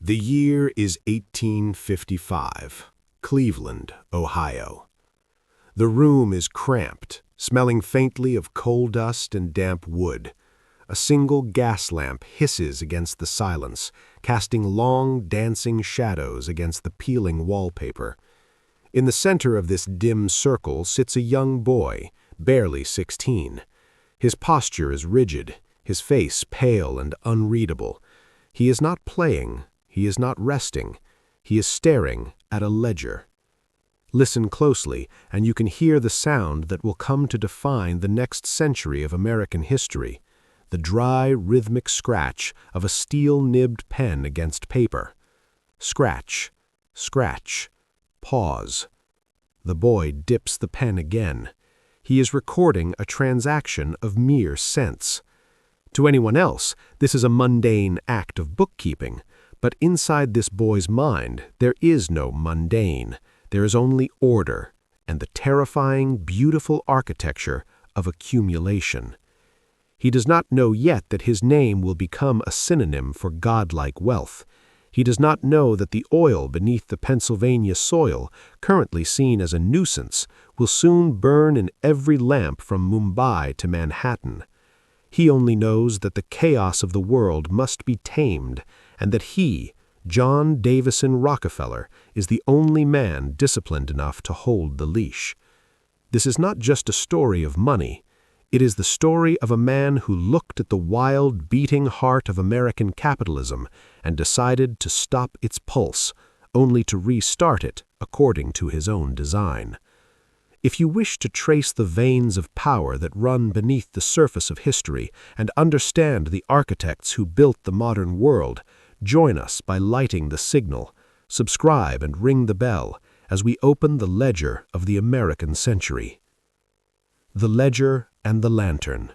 The year is 1855, Cleveland, Ohio. The room is cramped, smelling faintly of coal dust and damp wood. A single gas lamp hisses against the silence, casting long, dancing shadows against the peeling wallpaper. In the center of this dim circle sits a young boy, barely 16. His posture is rigid, his face pale and unreadable. He is not playing, he is not resting, he is staring at a ledger. Listen closely, and you can hear the sound that will come to define the next century of American history, the dry, rhythmic scratch of a steel-nibbed pen against paper. Scratch, scratch, pause. The boy dips the pen again. He is recording a transaction of mere cents. To anyone else, this is a mundane act of bookkeeping, but inside this boy's mind, there is no mundane. There is only order and the terrifying, beautiful architecture of accumulation. He does not know yet that his name will become a synonym for godlike wealth. He does not know that the oil beneath the Pennsylvania soil, currently seen as a nuisance, will soon burn in every lamp from Mumbai to Manhattan. He only knows that the chaos of the world must be tamed, and that he, John Davison Rockefeller, is the only man disciplined enough to hold the leash. This is not just a story of money. It is the story of a man who looked at the wild, beating heart of American capitalism and decided to stop its pulse, only to restart it according to his own design. If you wish to trace the veins of power that run beneath the surface of history and understand the architects who built the modern world, join us by lighting the signal, subscribe and ring the bell as we open the ledger of the American century. The Ledger and the Lantern.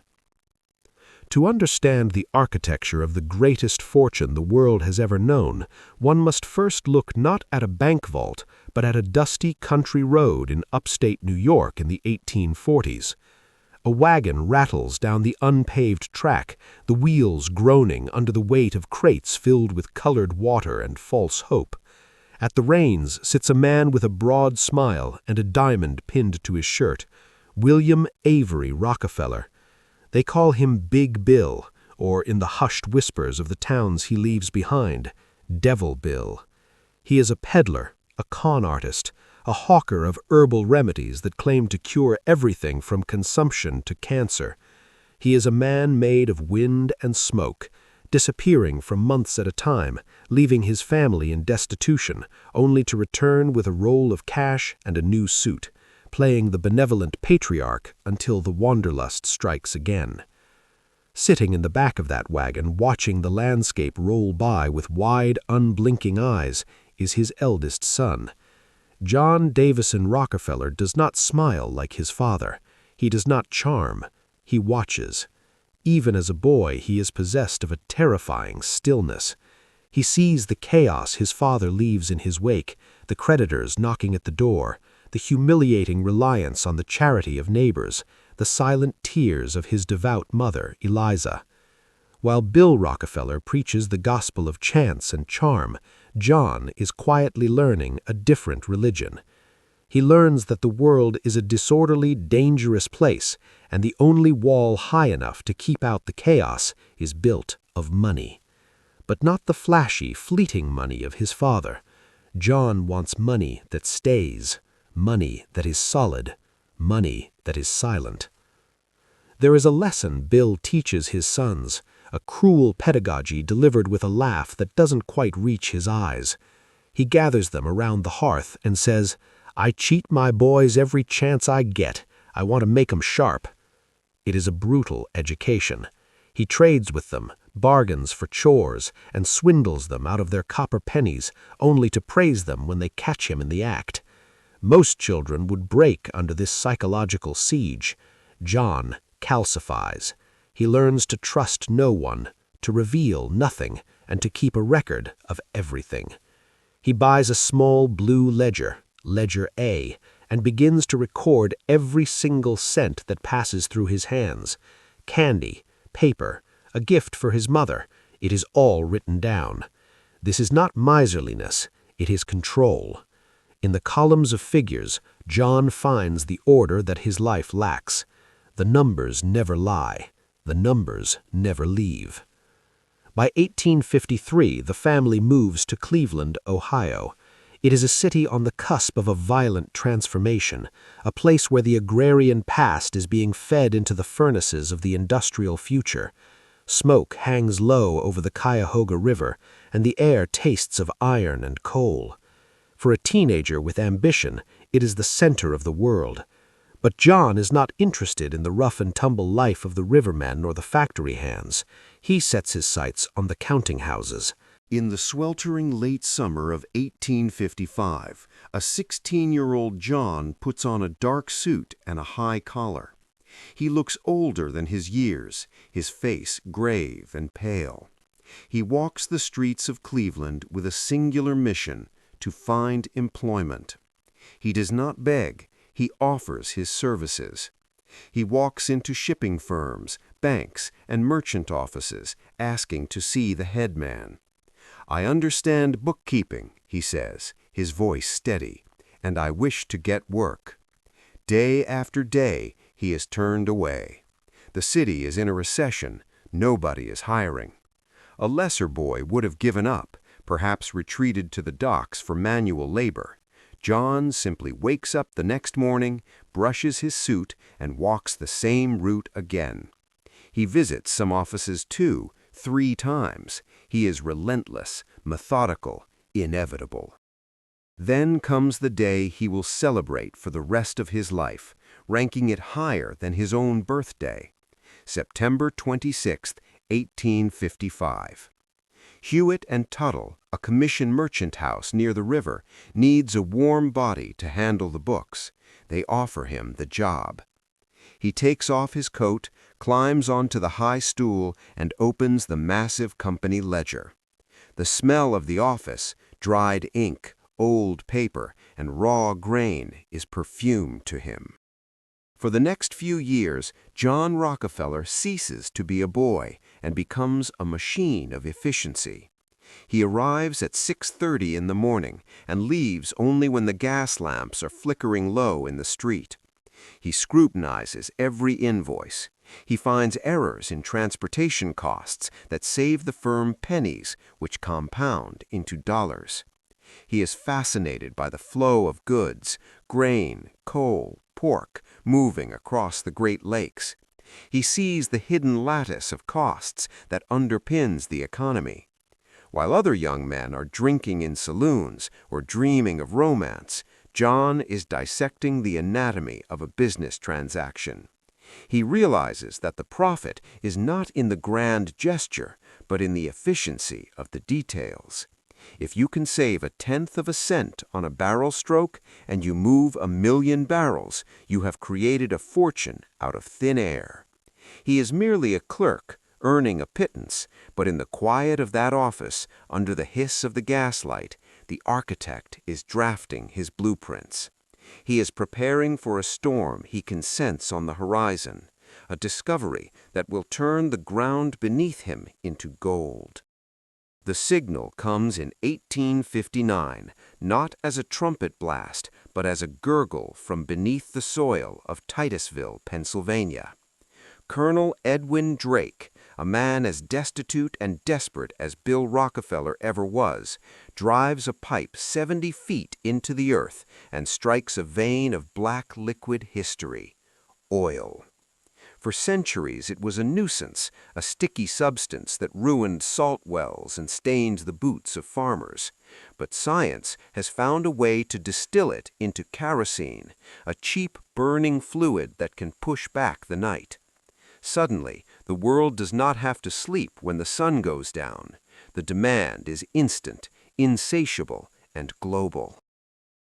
To understand the architecture of the greatest fortune the world has ever known, one must first look not at a bank vault, but at a dusty country road in upstate New York in the 1840s. A wagon rattles down the unpaved track, the wheels groaning under the weight of crates filled with colored water and false hope. At the reins sits a man with a broad smile and a diamond pinned to his shirt, William Avery Rockefeller. They call him Big Bill, or in the hushed whispers of the towns he leaves behind, Devil Bill. He is a peddler, a con artist, a hawker of herbal remedies that claim to cure everything from consumption to cancer. He is a man made of wind and smoke, disappearing for months at a time, leaving his family in destitution, only to return with a roll of cash and a new suit, playing the benevolent patriarch until the wanderlust strikes again. Sitting in the back of that wagon, watching the landscape roll by with wide, unblinking eyes, is his eldest son. John Davison Rockefeller does not smile like his father. He does not charm. He watches. Even as a boy, he is possessed of a terrifying stillness. He sees the chaos his father leaves in his wake, the creditors knocking at the door, the humiliating reliance on the charity of neighbors, the silent tears of his devout mother, Eliza. While Bill Rockefeller preaches the gospel of chance and charm, John is quietly learning a different religion. He learns that the world is a disorderly, dangerous place, and the only wall high enough to keep out the chaos is built of money. But not the flashy, fleeting money of his father. John wants money that stays, money that is solid, money that is silent. There is a lesson Bill teaches his sons, a cruel pedagogy delivered with a laugh that doesn't quite reach his eyes. He gathers them around the hearth and says, "I cheat my boys every chance I get. I want to make 'em sharp." It is a brutal education. He trades with them, bargains for chores, and swindles them out of their copper pennies, only to praise them when they catch him in the act. Most children would break under this psychological siege. John calcifies. He learns to trust no one, to reveal nothing, and to keep a record of everything. He buys a small blue ledger, Ledger A, and begins to record every single cent that passes through his hands. Candy, paper, a gift for his mother, it is all written down. This is not miserliness, it is control. In the columns of figures, John finds the order that his life lacks. The numbers never lie. The numbers never leave. By 1853, the family moves to Cleveland, Ohio. It is a city on the cusp of a violent transformation, a place where the agrarian past is being fed into the furnaces of the industrial future. Smoke hangs low over the Cuyahoga River, and the air tastes of iron and coal. For a teenager with ambition, it is the center of the world. But John is not interested in the rough-and-tumble life of the rivermen or the factory hands. He sets his sights on the counting houses. In the sweltering late summer of 1855, a 16-year-old John puts on a dark suit and a high collar. He looks older than his years, his face grave and pale. He walks the streets of Cleveland with a singular mission: to find employment. He does not beg, he offers his services. He walks into shipping firms, banks, and merchant offices, asking to see the head man. "I understand bookkeeping," he says, his voice steady, "and I wish to get work." Day after day, he is turned away. The city is in a recession. Nobody is hiring. A lesser boy would have given up, perhaps retreated to the docks for manual labor. John simply wakes up the next morning, brushes his suit, and walks the same route again. He visits some offices 2, 3 times. He is relentless, methodical, inevitable. Then comes the day he will celebrate for the rest of his life, ranking it higher than his own birthday. September 26, 1855. Hewitt and Tuttle, a commission merchant house near the river, needs a warm body to handle the books. They offer him the job. He takes off his coat, climbs onto the high stool, and opens the massive company ledger. The smell of the office, dried ink, old paper, and raw grain is perfume to him. For the next few years, John Rockefeller ceases to be a boy and becomes a machine of efficiency. He arrives at 6:30 in the morning and leaves only when the gas lamps are flickering low in the street. He scrutinizes every invoice. He finds errors in transportation costs that save the firm pennies, which compound into dollars. He is fascinated by the flow of goods, grain, coal, pork, moving across the Great Lakes. He sees the hidden lattice of costs that underpins the economy. While other young men are drinking in saloons or dreaming of romance, John is dissecting the anatomy of a business transaction. He realizes that the profit is not in the grand gesture, but in the efficiency of the details. If you can save 1/10 of a cent on a barrel stroke and you move 1,000,000 barrels, you have created a fortune out of thin air. He is merely a clerk, earning a pittance, but in the quiet of that office, under the hiss of the gaslight, the architect is drafting his blueprints. He is preparing for a storm he can sense on the horizon, a discovery that will turn the ground beneath him into gold. The signal comes in 1859, not as a trumpet blast, but as a gurgle from beneath the soil of Titusville, Pennsylvania. Colonel Edwin Drake, a man as destitute and desperate as Bill Rockefeller ever was, drives a pipe 70 feet into the earth and strikes a vein of black liquid history: oil. For centuries it was a nuisance, a sticky substance that ruined salt wells and stained the boots of farmers. But science has found a way to distill it into kerosene, a cheap burning fluid that can push back the night. Suddenly, the world does not have to sleep when the sun goes down. The demand is instant, insatiable, and global.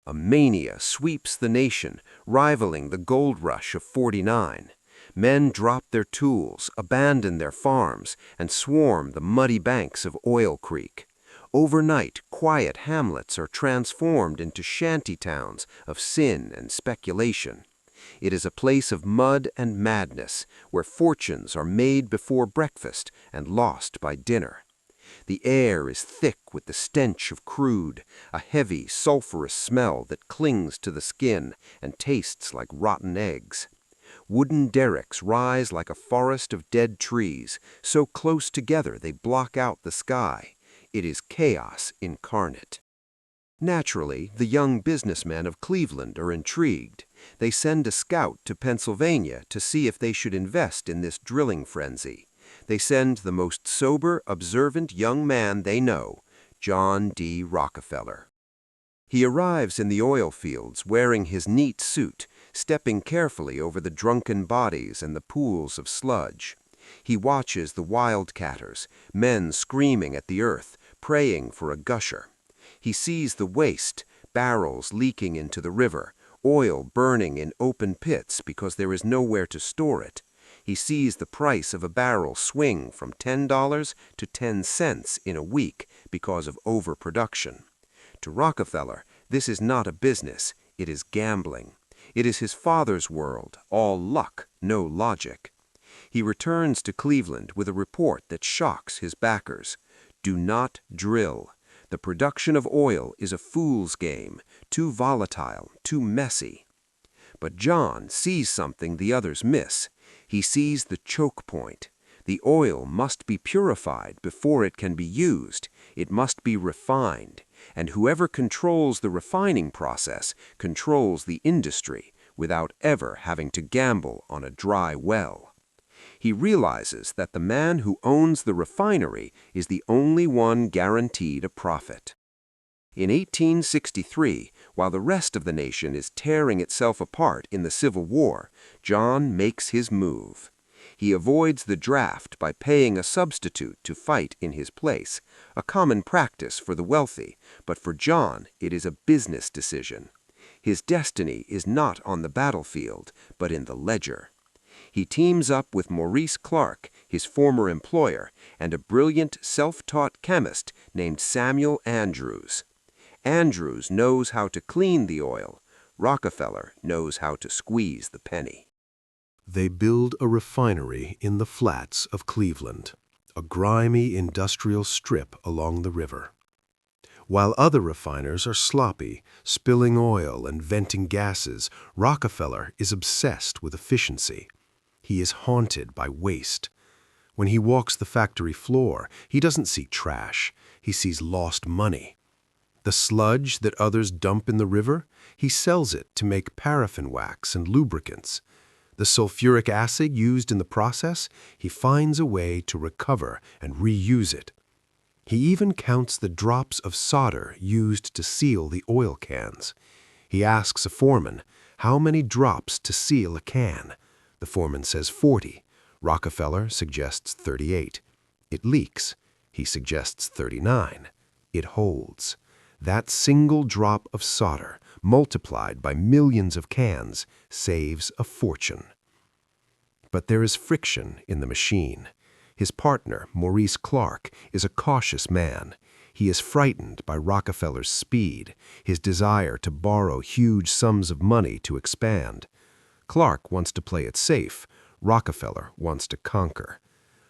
A mania sweeps the nation, rivaling the gold rush of '49. Men drop their tools, abandon their farms, and swarm the muddy banks of Oil Creek. Overnight, quiet hamlets are transformed into shanty towns of sin and speculation. It is a place of mud and madness, where fortunes are made before breakfast and lost by dinner. The air is thick with the stench of crude, a heavy, sulfurous smell that clings to the skin and tastes like rotten eggs. Wooden derricks rise like a forest of dead trees, so close together they block out the sky. It is chaos incarnate. Naturally, the young businessmen of Cleveland are intrigued. They send a scout to Pennsylvania to see if they should invest in this drilling frenzy. They send the most sober, observant young man they know, John D. Rockefeller. He arrives in the oil fields wearing his neat suit, stepping carefully over the drunken bodies and the pools of sludge. He watches the wildcatters, men screaming at the earth, praying for a gusher. He sees the waste, barrels leaking into the river, oil burning in open pits because there is nowhere to store it. He sees the price of a barrel swing from $10 to 10 cents in a week because of overproduction. To Rockefeller, this is not a business, it is gambling. It is his father's world, all luck, no logic. He returns to Cleveland with a report that shocks his backers. Do not drill. The production of oil is a fool's game, too volatile, too messy. But John sees something the others miss. He sees the choke point. The oil must be purified before it can be used. It must be refined. And whoever controls the refining process controls the industry without ever having to gamble on a dry well. He realizes that the man who owns the refinery is the only one guaranteed a profit. In 1863, while the rest of the nation is tearing itself apart in the Civil War, John makes his move. He avoids the draft by paying a substitute to fight in his place, a common practice for the wealthy, but for John it is a business decision. His destiny is not on the battlefield, but in the ledger. He teams up with Maurice Clark, his former employer, and a brilliant self-taught chemist named Samuel Andrews. Andrews knows how to clean the oil. Rockefeller knows how to squeeze the penny. They build a refinery in the flats of Cleveland, a grimy industrial strip along the river. While other refiners are sloppy, spilling oil and venting gases, Rockefeller is obsessed with efficiency. He is haunted by waste. When he walks the factory floor, he doesn't see trash. He sees lost money. The sludge that others dump in the river, he sells it to make paraffin wax and lubricants. The sulfuric acid used in the process, he finds a way to recover and reuse it. He even counts the drops of solder used to seal the oil cans. He asks a foreman, how many drops to seal a can? The foreman says 40. Rockefeller suggests 38. It leaks. He suggests 39. It holds. That single drop of solder, multiplied by millions of cans, saves a fortune. But there is friction in the machine. His partner, Maurice Clark, is a cautious man. He is frightened by Rockefeller's speed, his desire to borrow huge sums of money to expand. Clark wants to play it safe. Rockefeller wants to conquer.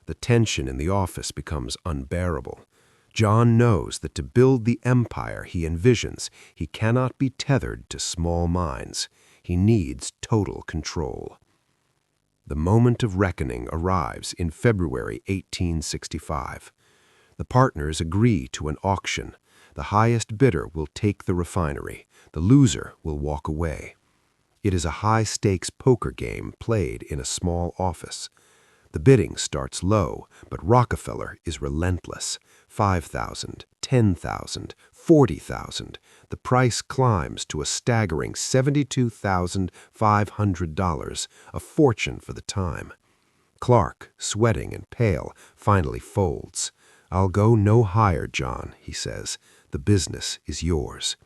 The tension in the office becomes unbearable. John knows that to build the empire he envisions, he cannot be tethered to small minds. He needs total control. The moment of reckoning arrives in February 1865. The partners agree to an auction. The highest bidder will take the refinery. The loser will walk away. It is a high-stakes poker game played in a small office. The bidding starts low, but Rockefeller is relentless. $5,000, $10,000, $40,000. The price climbs to a staggering $72,500, a fortune for the time. Clark, sweating and pale, finally folds. "I'll go no higher, John," he says. "The business is yours."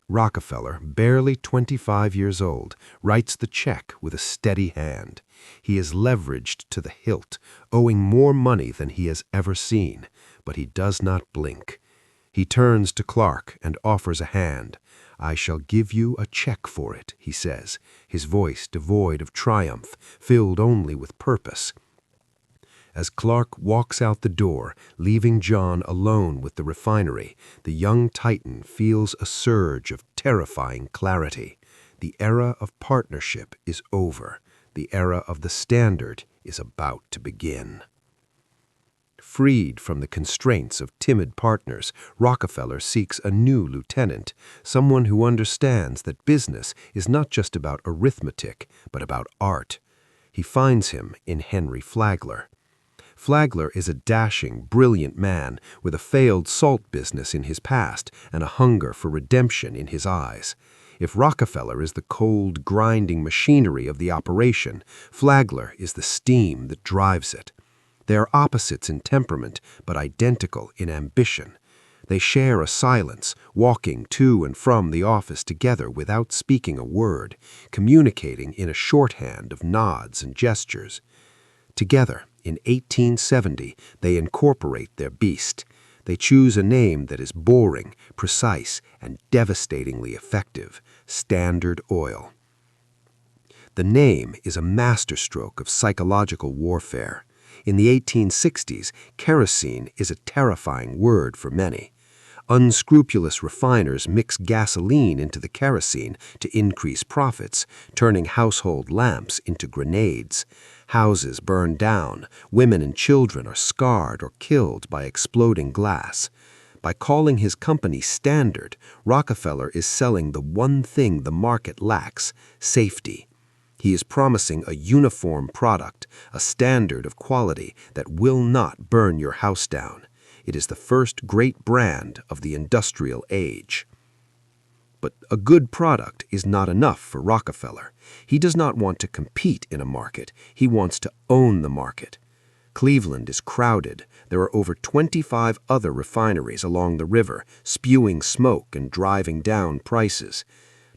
Rockefeller, barely 25 years old, writes the check with a steady hand. He is leveraged to the hilt, owing more money than he has ever seen, but he does not blink. He turns to Clark and offers a hand. "I shall give you a check for it," he says, his voice devoid of triumph, filled only with purpose. As Clark walks out the door, leaving John alone with the refinery, the young titan feels a surge of terrifying clarity. The era of partnership is over. The era of the Standard is about to begin. Freed from the constraints of timid partners, Rockefeller seeks a new lieutenant, someone who understands that business is not just about arithmetic, but about art. He finds him in Henry Flagler. Flagler is a dashing, brilliant man with a failed salt business in his past and a hunger for redemption in his eyes. If Rockefeller is the cold, grinding machinery of the operation, Flagler is the steam that drives it. They are opposites in temperament, but identical in ambition. They share a silence, walking to and from the office together without speaking a word, communicating in a shorthand of nods and gestures. Together, in 1870, they incorporate their beast. They choose a name that is boring, precise, and devastatingly effective: Standard Oil. The name is a masterstroke of psychological warfare. In the 1860s, kerosene is a terrifying word for many. Unscrupulous refiners mix gasoline into the kerosene to increase profits, turning household lamps into grenades. Houses burn down, women and children are scarred or killed by exploding glass. By calling his company Standard, Rockefeller is selling the one thing the market lacks: safety. He is promising a uniform product, a standard of quality that will not burn your house down. It is the first great brand of the industrial age. But a good product is not enough for Rockefeller. He does not want to compete in a market. He wants to own the market. Cleveland is crowded. There are over 25 other refineries along the river, spewing smoke and driving down prices.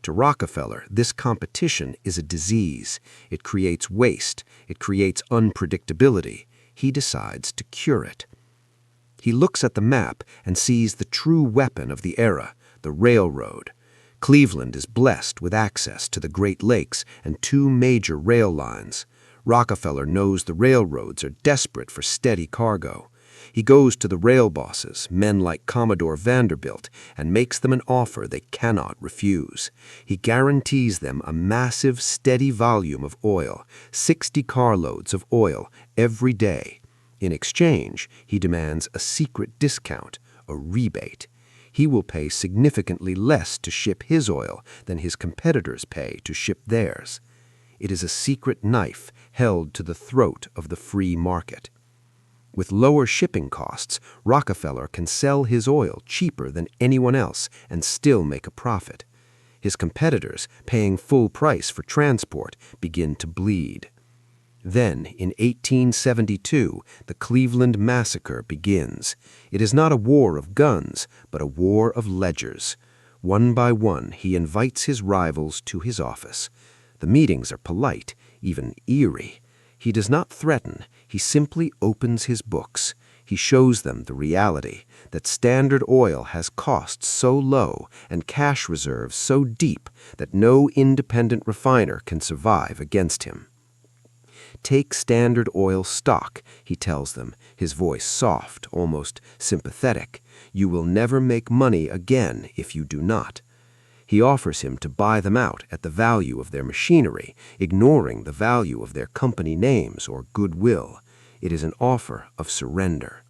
To Rockefeller, this competition is a disease. It creates waste. It creates unpredictability. He decides to cure it. He looks at the map and sees the true weapon of the era, the railroad. Cleveland is blessed with access to the Great Lakes and 2 major rail lines. Rockefeller knows the railroads are desperate for steady cargo. He goes to the rail bosses, men like Commodore Vanderbilt, and makes them an offer they cannot refuse. He guarantees them a massive, steady volume of oil, 60 carloads of oil every day. In exchange, he demands a secret discount, a rebate. He will pay significantly less to ship his oil than his competitors pay to ship theirs. It is a secret knife held to the throat of the free market. With lower shipping costs, Rockefeller can sell his oil cheaper than anyone else and still make a profit. His competitors, paying full price for transport, begin to bleed. Then, in 1872, the Cleveland Massacre begins. It is not a war of guns, but a war of ledgers. One by one, he invites his rivals to his office. The meetings are polite, even eerie. He does not threaten. He simply opens his books. He shows them the reality, that Standard Oil has costs so low and cash reserves so deep that no independent refiner can survive against him. Take Standard Oil stock, he tells them, his voice soft, almost sympathetic. You will never make money again if you do not. He offers him to buy them out at the value of their machinery, ignoring the value of their company names or goodwill. It is an offer of surrender.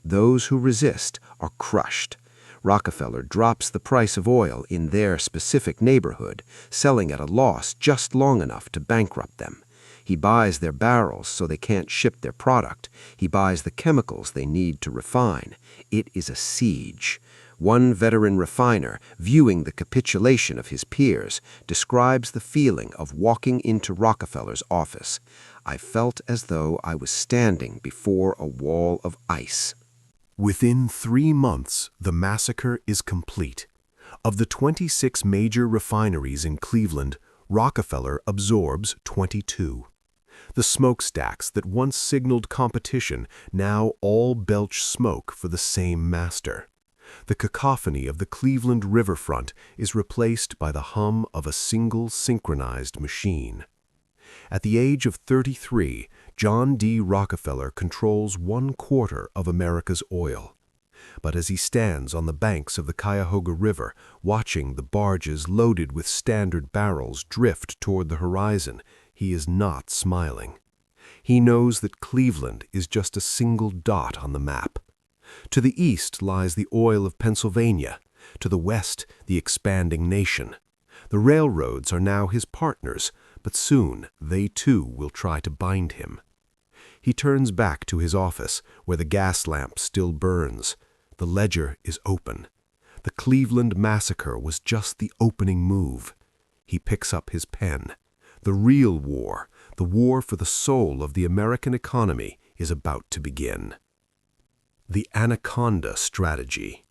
Those who resist are crushed. Rockefeller drops the price of oil in their specific neighborhood, selling at a loss just long enough to bankrupt them. He buys their barrels so they can't ship their product. He buys the chemicals they need to refine. It is a siege. One veteran refiner, viewing the capitulation of his peers, describes the feeling of walking into Rockefeller's office. I felt as though I was standing before a wall of ice. Within 3 months, the massacre is complete. Of the 26 major refineries in Cleveland, Rockefeller absorbs 22. The smokestacks that once signaled competition now all belch smoke for the same master. The cacophony of the Cleveland riverfront is replaced by the hum of a single synchronized machine. At the age of 33, John D. Rockefeller controls 1/4 of America's oil. But as he stands on the banks of the Cuyahoga River, watching the barges loaded with Standard barrels drift toward the horizon, he is not smiling. He knows that Cleveland is just a single dot on the map. To the east lies the oil of Pennsylvania, to the west the expanding nation. The railroads are now his partners, but soon they too will try to bind him. He turns back to his office, where the gas lamp still burns. The ledger is open. The Cleveland massacre was just the opening move. He picks up his pen. The real war, the war for the soul of the American economy, is about to begin. The Anaconda Strategy.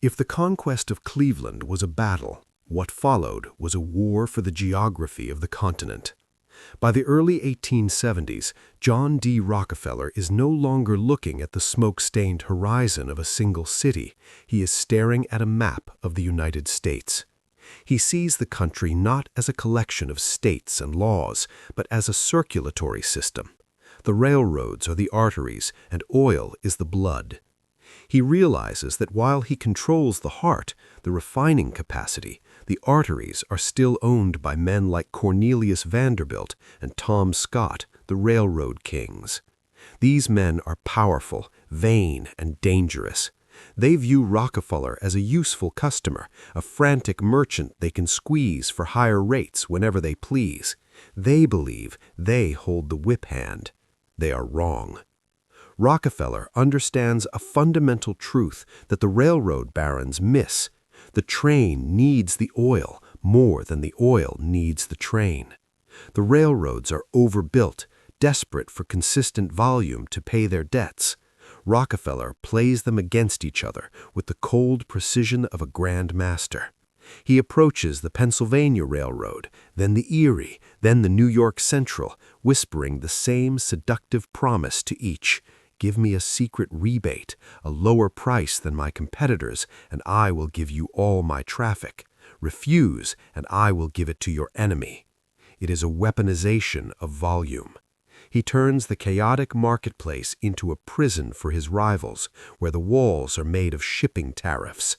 If the conquest of Cleveland was a battle, what followed was a war for the geography of the continent. By the early 1870s, John D. Rockefeller is no longer looking at the smoke-stained horizon of a single city. He is staring at a map of the United States. He sees the country not as a collection of states and laws, but as a circulatory system. The railroads are the arteries, and oil is the blood. He realizes that while he controls the heart, the refining capacity, the arteries are still owned by men like Cornelius Vanderbilt and Tom Scott, the railroad kings. These men are powerful, vain, and dangerous. They view Rockefeller as a useful customer, a frantic merchant they can squeeze for higher rates whenever they please. They believe they hold the whip hand. They are wrong. Rockefeller understands a fundamental truth that the railroad barons miss. The train needs the oil more than the oil needs the train. The railroads are overbuilt, desperate for consistent volume to pay their debts. Rockefeller plays them against each other with the cold precision of a grand master. He approaches the Pennsylvania Railroad, then the Erie, then the New York Central, whispering the same seductive promise to each: give me a secret rebate, a lower price than my competitors, and I will give you all my traffic. Refuse, and I will give it to your enemy. It is a weaponization of volume. He turns the chaotic marketplace into a prison for his rivals, where the walls are made of shipping tariffs.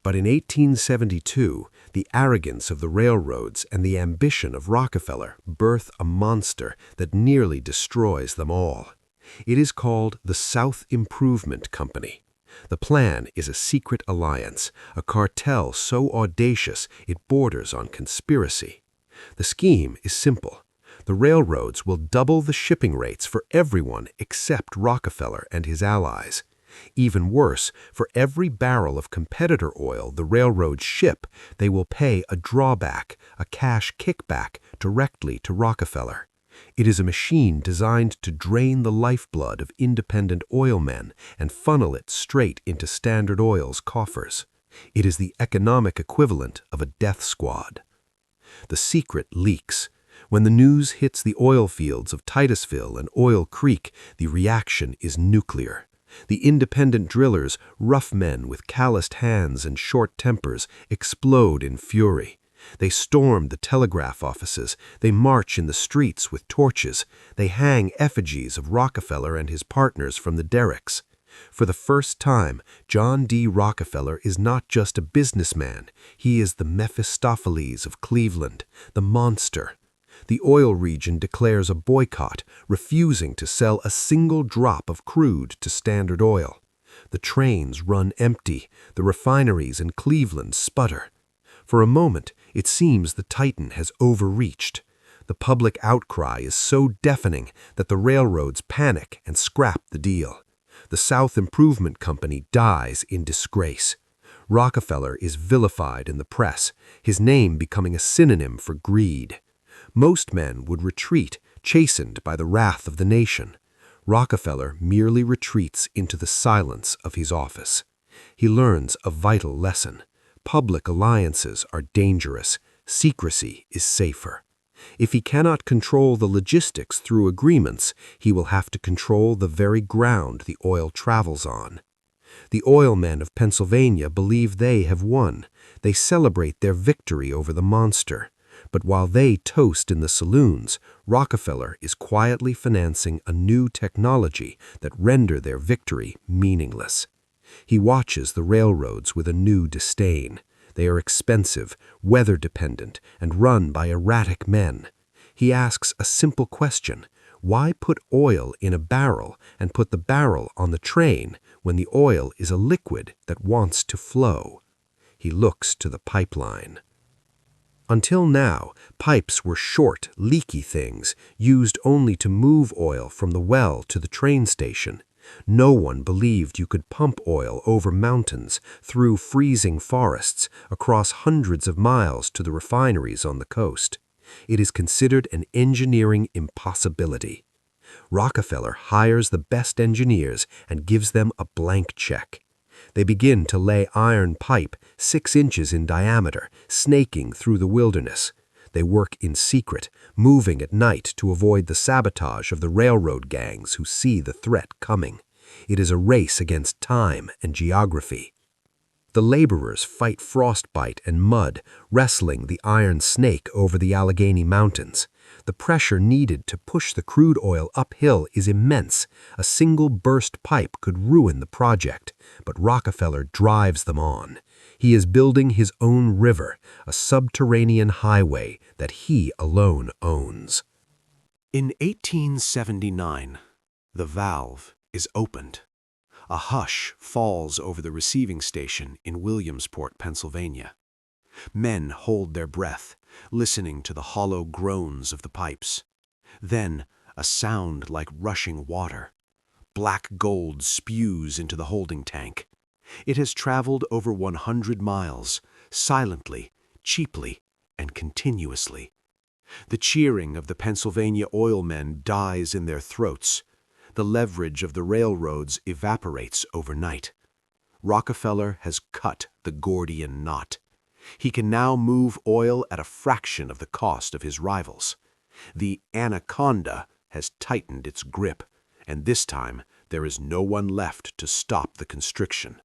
But in 1872, the arrogance of the railroads and the ambition of Rockefeller birth a monster that nearly destroys them all. It is called the South Improvement Company. The plan is a secret alliance, a cartel so audacious it borders on conspiracy. The scheme is simple. The railroads will double the shipping rates for everyone except Rockefeller and his allies. Even worse, for every barrel of competitor oil the railroads ship, they will pay a drawback, a cash kickback, directly to Rockefeller. It is a machine designed to drain the lifeblood of independent oil men and funnel it straight into Standard Oil's coffers. It is the economic equivalent of a death squad. The secret leaks. When the news hits the oil fields of Titusville and Oil Creek, the reaction is nuclear. The independent drillers, rough men with calloused hands and short tempers, explode in fury. They storm the telegraph offices. They march in the streets with torches. They hang effigies of Rockefeller and his partners from the derricks. For the first time, John D. Rockefeller is not just a businessman. He is the Mephistopheles of Cleveland, the monster. The oil region declares a boycott, refusing to sell a single drop of crude to Standard Oil. The trains run empty. The refineries in Cleveland sputter. For a moment, it seems the Titan has overreached. The public outcry is so deafening that the railroads panic and scrap the deal. The South Improvement Company dies in disgrace. Rockefeller is vilified in the press, his name becoming a synonym for greed. Most men would retreat, chastened by the wrath of the nation. Rockefeller merely retreats into the silence of his office. He learns a vital lesson. Public alliances are dangerous. Secrecy is safer. If he cannot control the logistics through agreements, he will have to control the very ground the oil travels on. The oil men of Pennsylvania believe they have won. They celebrate their victory over the monster. But while they toast in the saloons, Rockefeller is quietly financing a new technology that render their victory meaningless. He watches the railroads with a new disdain. They are expensive, weather-dependent, and run by erratic men. He asks a simple question: why put oil in a barrel and put the barrel on the train when the oil is a liquid that wants to flow? He looks to the pipeline. Until now, pipes were short, leaky things used only to move oil from the well to the train station. No one believed you could pump oil over mountains, through freezing forests, across hundreds of miles to the refineries on the coast. It is considered an engineering impossibility. Rockefeller hires the best engineers and gives them a blank check. They begin to lay iron pipe 6 inches in diameter, snaking through the wilderness. They work in secret, moving at night to avoid the sabotage of the railroad gangs who see the threat coming. It is a race against time and geography. The laborers fight frostbite and mud, wrestling the iron snake over the Allegheny Mountains. The pressure needed to push the crude oil uphill is immense. A single burst pipe could ruin the project, but Rockefeller drives them on. He is building his own river, a subterranean highway that he alone owns. In 1879, the valve is opened. A hush falls over the receiving station in Williamsport, Pennsylvania. Men hold their breath, listening to the hollow groans of the pipes. Then, a sound like rushing water. Black gold spews into the holding tank. It has traveled over 100 miles, silently, cheaply, and continuously. The cheering of the Pennsylvania oil men dies in their throats. The leverage of the railroads evaporates overnight. Rockefeller has cut the Gordian knot. He can now move oil at a fraction of the cost of his rivals. The Anaconda has tightened its grip, and this time there is no one left to stop the constriction.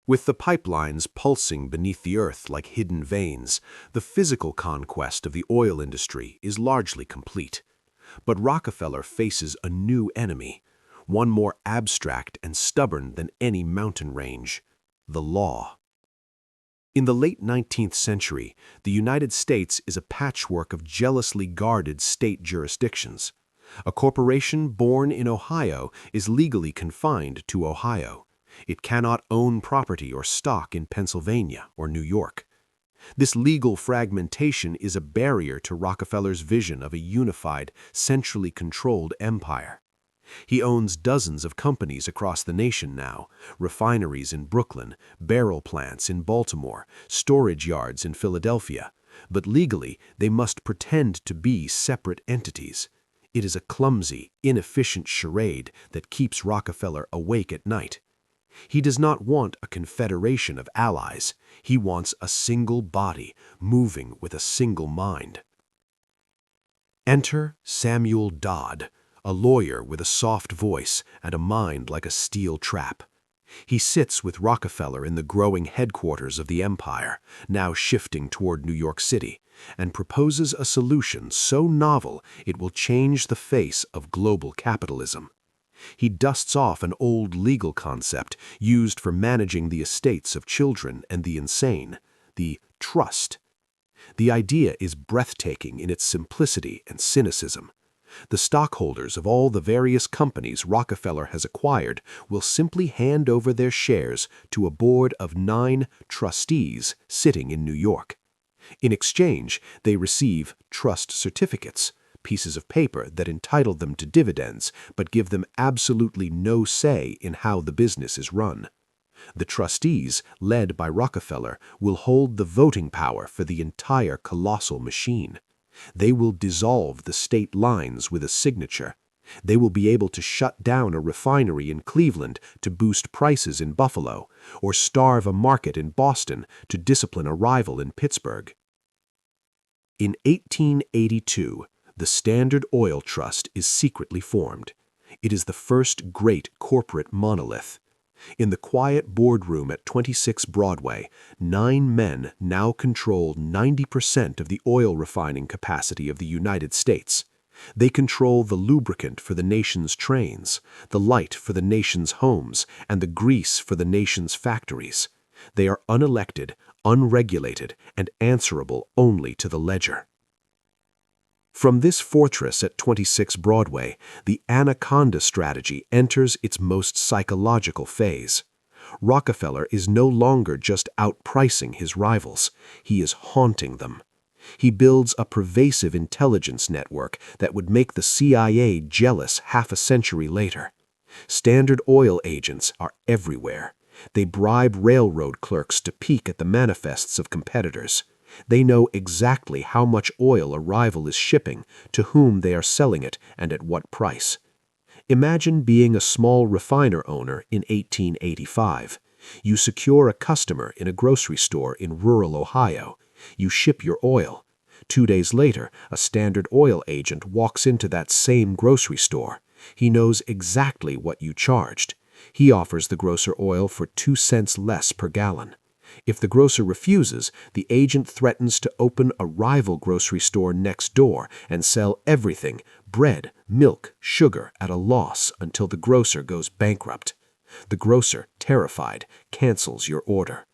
With the pipelines pulsing beneath the earth like hidden veins, the physical conquest of the oil industry is largely complete. But Rockefeller faces a new enemy, one more abstract and stubborn than any mountain range: the law. In the late 19th century, the United States is a patchwork of jealously guarded state jurisdictions. A corporation born in Ohio is legally confined to Ohio. It cannot own property or stock in Pennsylvania or New York. This legal fragmentation is a barrier to Rockefeller's vision of a unified, centrally controlled empire. He owns dozens of companies across the nation now: refineries in Brooklyn, barrel plants in Baltimore, storage yards in Philadelphia. But legally, they must pretend to be separate entities. It is a clumsy, inefficient charade that keeps Rockefeller awake at night. He does not want a confederation of allies. He wants a single body, moving with a single mind. Enter Samuel Dodd, a lawyer with a soft voice and a mind like a steel trap. He sits with Rockefeller in the growing headquarters of the empire, now shifting toward New York City, and proposes a solution so novel it will change the face of global capitalism. He dusts off an old legal concept used for managing the estates of children and the insane: the trust. The idea is breathtaking in its simplicity and cynicism. The stockholders of all the various companies Rockefeller has acquired will simply hand over their shares to a board of 9 trustees sitting in New York. In exchange, they receive trust certificates, pieces of paper that entitle them to dividends but give them absolutely no say in how the business is run. The trustees, led by Rockefeller, will hold the voting power for the entire colossal machine. They will dissolve the state lines with a signature. They will be able to shut down a refinery in Cleveland to boost prices in Buffalo, or starve a market in Boston to discipline a rival in Pittsburgh. In 1882, the Standard Oil Trust is secretly formed. It is the first great corporate monolith. In the quiet boardroom at 26 Broadway, 9 men now control 90% of the oil refining capacity of the United States. They control the lubricant for the nation's trains, the light for the nation's homes, and the grease for the nation's factories. They are unelected, unregulated, and answerable only to the ledger. From this fortress at 26 Broadway, the Anaconda Strategy enters its most psychological phase. Rockefeller is no longer just outpricing his rivals, he is haunting them. He builds a pervasive intelligence network that would make the CIA jealous half a century later. Standard Oil agents are everywhere. They bribe railroad clerks to peek at the manifests of competitors. They know exactly how much oil a rival is shipping, to whom they are selling it, and at what price. Imagine being a small refiner owner in 1885. You secure a customer in a grocery store in rural Ohio. You ship your oil. 2 days later, a Standard Oil agent walks into that same grocery store. He knows exactly what you charged. He offers the grocer oil for 2 cents less per gallon. If the grocer refuses, the agent threatens to open a rival grocery store next door and sell everything, bread, milk, sugar, at a loss until the grocer goes bankrupt. The grocer, terrified, cancels your order.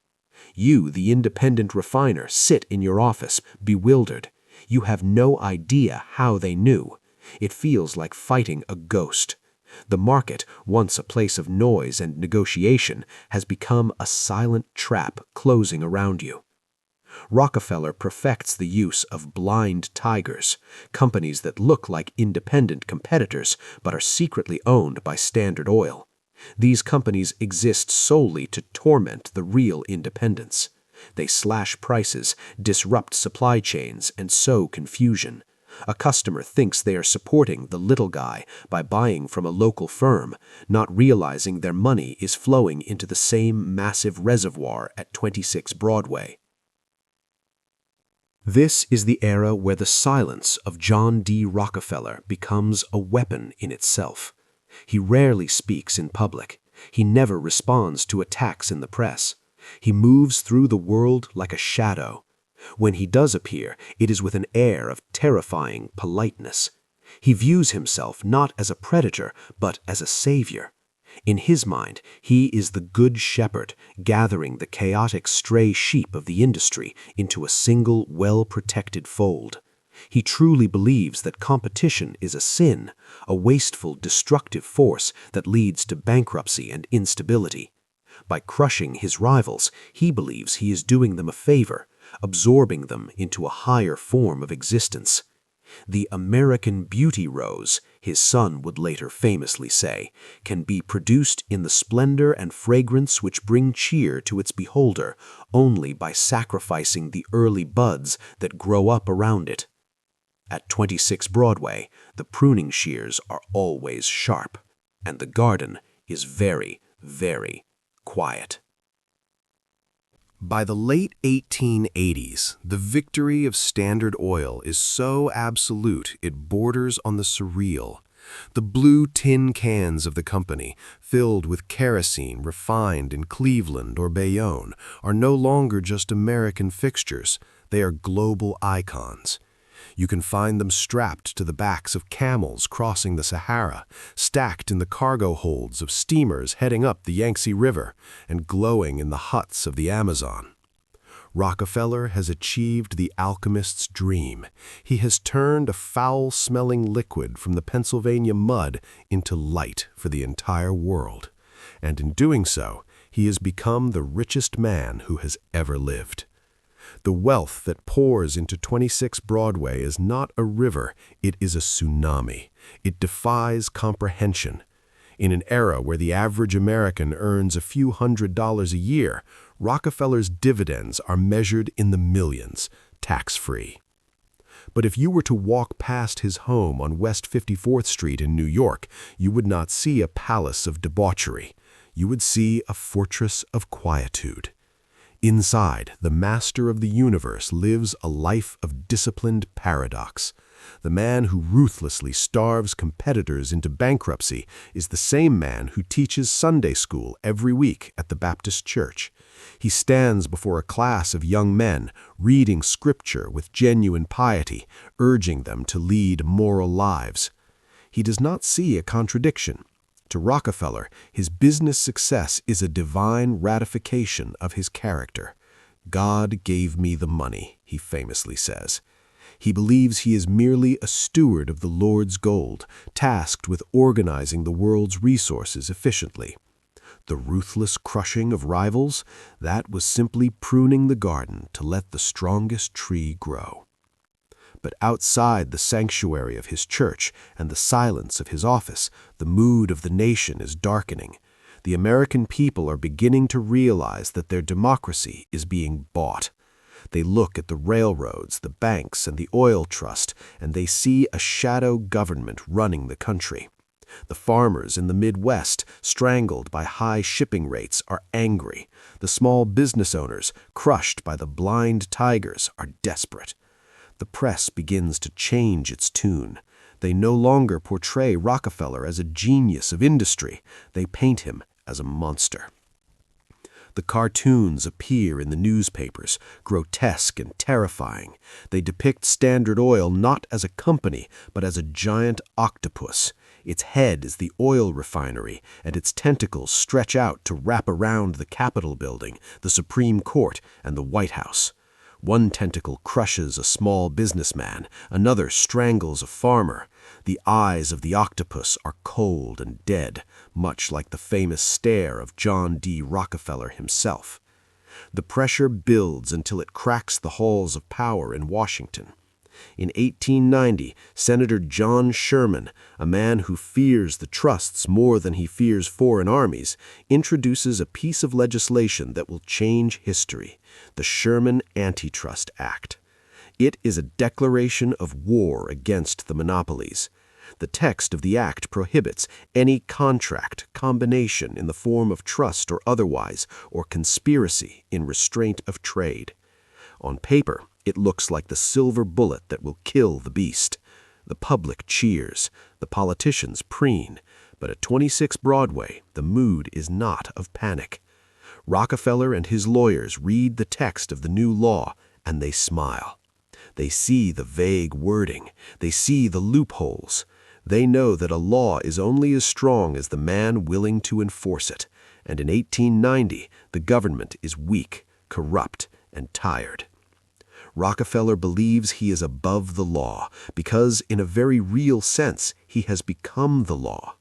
You, the independent refiner, sit in your office, bewildered. You have no idea how they knew. It feels like fighting a ghost. The market, once a place of noise and negotiation, has become a silent trap closing around you. Rockefeller perfects the use of blind tigers, companies that look like independent competitors but are secretly owned by Standard Oil. These companies exist solely to torment the real independents. They slash prices, disrupt supply chains, and sow confusion. A customer thinks they are supporting the little guy by buying from a local firm, not realizing their money is flowing into the same massive reservoir at 26 Broadway. This is the era where the silence of John D. Rockefeller becomes a weapon in itself. He rarely speaks in public. He never responds to attacks in the press. He moves through the world like a shadow. When he does appear, it is with an air of terrifying politeness. He views himself not as a predator, but as a savior. In his mind, he is the good shepherd, gathering the chaotic stray sheep of the industry into a single, well-protected fold. He truly believes that competition is a sin, a wasteful, destructive force that leads to bankruptcy and instability. By crushing his rivals, he believes he is doing them a favor, absorbing them into a higher form of existence. The American beauty rose, his son would later famously say, can be produced in the splendor and fragrance which bring cheer to its beholder only by sacrificing the early buds that grow up around it. At 26 Broadway, the pruning shears are always sharp, and the garden is very, very quiet. By the late 1880s, the victory of Standard Oil is so absolute it borders on the surreal. The blue tin cans of the company, filled with kerosene refined in Cleveland or Bayonne, are no longer just American fixtures, they are global icons. You can find them strapped to the backs of camels crossing the Sahara, stacked in the cargo holds of steamers heading up the Yangtze River, and glowing in the huts of the Amazon. Rockefeller has achieved the alchemist's dream. He has turned a foul-smelling liquid from the Pennsylvania mud into light for the entire world. And in doing so, he has become the richest man who has ever lived. The wealth that pours into 26 Broadway is not a river, it is a tsunami. It defies comprehension. In an era where the average American earns a few $100s a year, Rockefeller's dividends are measured in the millions, tax-free. But if you were to walk past his home on West 54th Street in New York, you would not see a palace of debauchery. You would see a fortress of quietude. Inside, the master of the universe lives a life of disciplined paradox. The man who ruthlessly starves competitors into bankruptcy is the same man who teaches Sunday school every week at the Baptist church. He stands before a class of young men, reading scripture with genuine piety, urging them to lead moral lives. He does not see a contradiction. To Rockefeller, his business success is a divine ratification of his character. "God gave me the money," he famously says. He believes he is merely a steward of the Lord's gold, tasked with organizing the world's resources efficiently. The ruthless crushing of rivals, that was simply pruning the garden to let the strongest tree grow. But outside the sanctuary of his church and the silence of his office, the mood of the nation is darkening. The American people are beginning to realize that their democracy is being bought. They look at the railroads, the banks, and the oil trust, and they see a shadow government running the country. The farmers in the Midwest, strangled by high shipping rates, are angry. The small business owners, crushed by the blind tigers, are desperate. The press begins to change its tune. They no longer portray Rockefeller as a genius of industry. They paint him as a monster. The cartoons appear in the newspapers, grotesque and terrifying. They depict Standard Oil not as a company, but as a giant octopus. Its head is the oil refinery, and its tentacles stretch out to wrap around the Capitol building, the Supreme Court, and the White House. One tentacle crushes a small businessman, another strangles a farmer. The eyes of the octopus are cold and dead, much like the famous stare of John D. Rockefeller himself. The pressure builds until it cracks the halls of power in Washington. In 1890, Senator John Sherman, a man who fears the trusts more than he fears foreign armies, introduces a piece of legislation that will change history, the Sherman Antitrust Act. It is a declaration of war against the monopolies. The text of the act prohibits any contract, combination in the form of trust or otherwise, or conspiracy in restraint of trade. On paper, it looks like the silver bullet that will kill the beast. The public cheers, the politicians preen, but at 26 Broadway, the mood is not of panic. Rockefeller and his lawyers read the text of the new law, and they smile. They see the vague wording. They see the loopholes. They know that a law is only as strong as the man willing to enforce it, and in 1890, the government is weak, corrupt, and tired. Rockefeller believes he is above the law because, in a very real sense, he has become the law.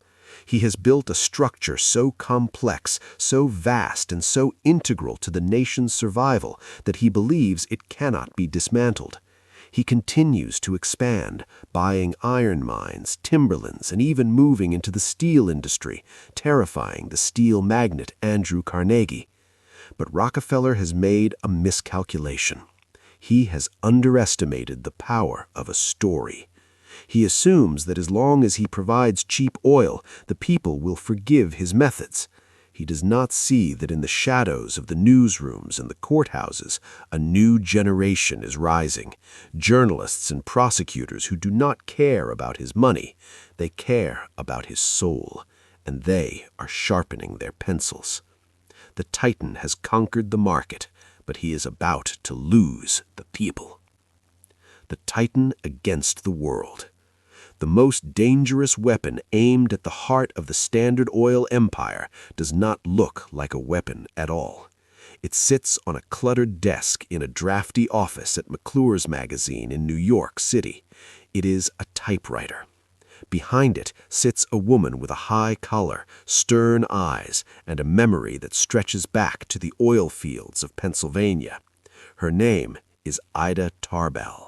He has built a structure so complex, so vast, and so integral to the nation's survival that he believes it cannot be dismantled. He continues to expand, buying iron mines, timberlands, and even moving into the steel industry, terrifying the steel magnate Andrew Carnegie. But Rockefeller has made a miscalculation. He has underestimated the power of a story. He assumes that as long as he provides cheap oil, the people will forgive his methods. He does not see that in the shadows of the newsrooms and the courthouses, a new generation is rising. Journalists and prosecutors who do not care about his money, they care about his soul, and they are sharpening their pencils. The Titan has conquered the market, but he is about to lose the people. The Titan against the world. The most dangerous weapon aimed at the heart of the Standard Oil empire does not look like a weapon at all. It sits on a cluttered desk in a drafty office at McClure's magazine in New York City. It is a typewriter. Behind it sits a woman with a high collar, stern eyes, and a memory that stretches back to the oil fields of Pennsylvania. Her name is Ida Tarbell.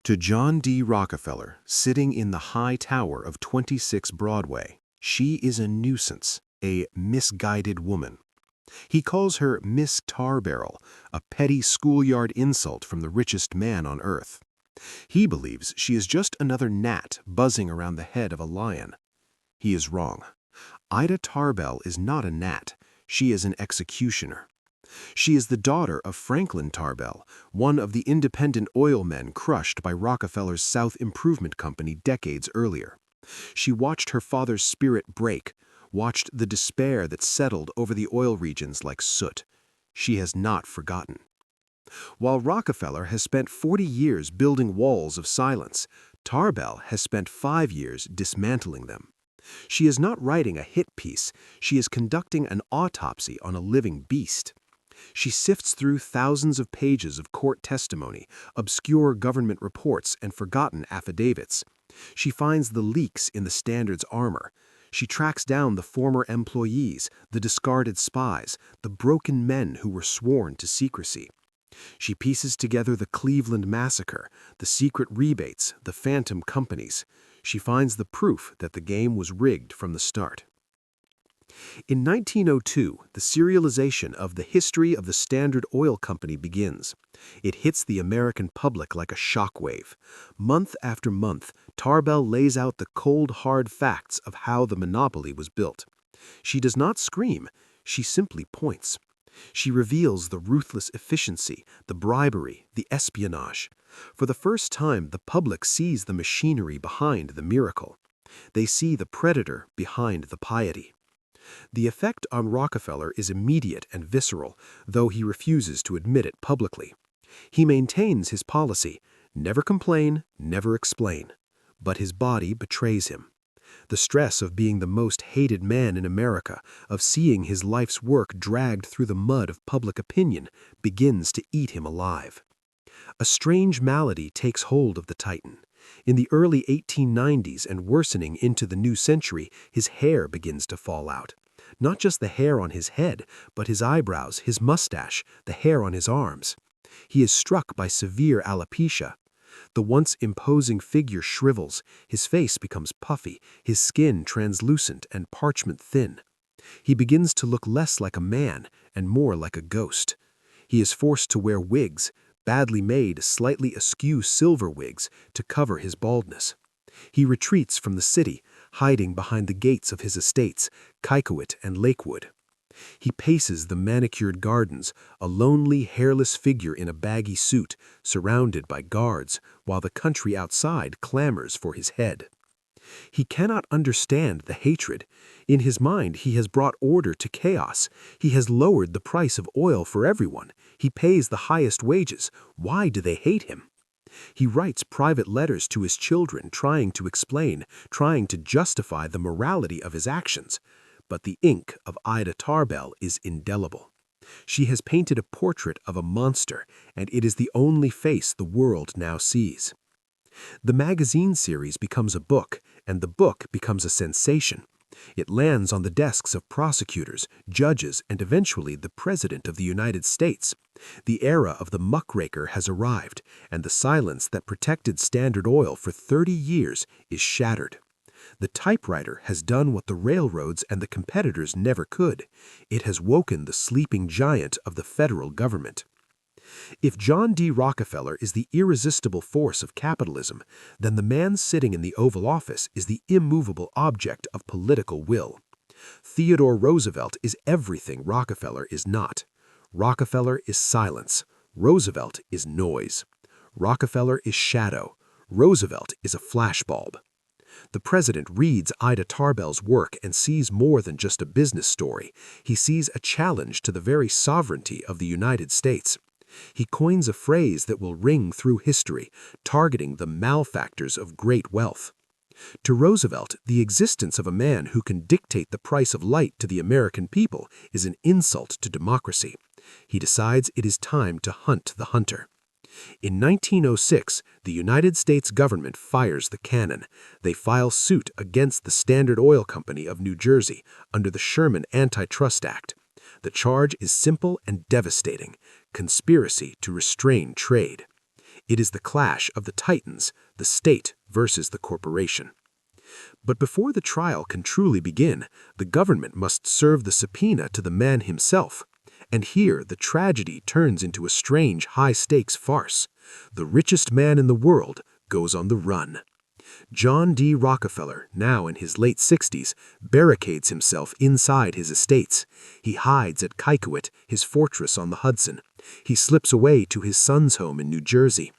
To John D. Rockefeller, sitting in the high tower of 26 Broadway, she is a nuisance, a misguided woman. He calls her Miss Tarbarrel, a petty schoolyard insult from the richest man on earth. He believes she is just another gnat buzzing around the head of a lion. He is wrong. Ida Tarbell is not a gnat. She is an executioner. She is the daughter of Franklin Tarbell, one of the independent oil men crushed by Rockefeller's South Improvement Company decades earlier. She watched her father's spirit break, watched the despair that settled over the oil regions like soot. She has not forgotten. While Rockefeller has spent 40 years building walls of silence, Tarbell has spent 5 years dismantling them. She is not writing a hit piece, she is conducting an autopsy on a living beast. She sifts through thousands of pages of court testimony, obscure government reports, and forgotten affidavits. She finds the leaks in the Standard's armor. She tracks down the former employees, the discarded spies, the broken men who were sworn to secrecy. She pieces together the Cleveland massacre, the secret rebates, the phantom companies. She finds the proof that the game was rigged from the start. In 1902, the serialization of the history of the Standard Oil Company begins. It hits the American public like a shockwave. Month after month, Tarbell lays out the cold, hard facts of how the monopoly was built. She does not scream, she simply points. She reveals the ruthless efficiency, the bribery, the espionage. For the first time, the public sees the machinery behind the miracle. They see the predator behind the piety. The effect on Rockefeller is immediate and visceral, though he refuses to admit it publicly. He maintains his policy, never complain, never explain. But his body betrays him. The stress of being the most hated man in America, of seeing his life's work dragged through the mud of public opinion, begins to eat him alive. A strange malady takes hold of the Titan. In the early 1890s and worsening into the new century, his hair begins to fall out. Not just the hair on his head, but his eyebrows, his mustache, the hair on his arms. He is struck by severe alopecia. The once imposing figure shrivels, his face becomes puffy, his skin translucent and parchment thin. He begins to look less like a man and more like a ghost. He is forced to wear wigs, badly made, slightly askew silver wigs, to cover his baldness. He retreats from the city, hiding behind the gates of his estates, Kykuit and Lakewood. He paces the manicured gardens, a lonely, hairless figure in a baggy suit, surrounded by guards, while the country outside clamors for his head. He cannot understand the hatred. In his mind, he has brought order to chaos. He has lowered the price of oil for everyone. He pays the highest wages. Why do they hate him? He writes private letters to his children, trying to explain, trying to justify the morality of his actions. But the ink of Ida Tarbell is indelible. She has painted a portrait of a monster, and it is the only face the world now sees. The magazine series becomes a book, and the book becomes a sensation. It lands on the desks of prosecutors, judges, and eventually the President of the United States. The era of the muckraker has arrived, and the silence that protected Standard Oil for 30 years is shattered. The typewriter has done what the railroads and the competitors never could. It has woken the sleeping giant of the federal government. If John D. Rockefeller is the irresistible force of capitalism, then the man sitting in the Oval Office is the immovable object of political will. Theodore Roosevelt is everything Rockefeller is not. Rockefeller is silence. Roosevelt is noise. Rockefeller is shadow. Roosevelt is a flashbulb. The president reads Ida Tarbell's work and sees more than just a business story. He sees a challenge to the very sovereignty of the United States. He coins a phrase that will ring through history, targeting the malefactors of great wealth. To Roosevelt, the existence of a man who can dictate the price of light to the American people is an insult to democracy. He decides it is time to hunt the hunter. In 1906, the United States government fires the cannon. They file suit against the Standard Oil Company of New Jersey under the Sherman Antitrust Act. The charge is simple and devastating: conspiracy to restrain trade. It is the clash of the titans, the state versus the corporation. But before the trial can truly begin, the government must serve the subpoena to the man himself. And here the tragedy turns into a strange high-stakes farce. The richest man in the world goes on the run. John D. Rockefeller, now in his late 60s, barricades himself inside his estates. He hides at Kykuit, his fortress on the Hudson. He slips away to his son's home in New Jersey.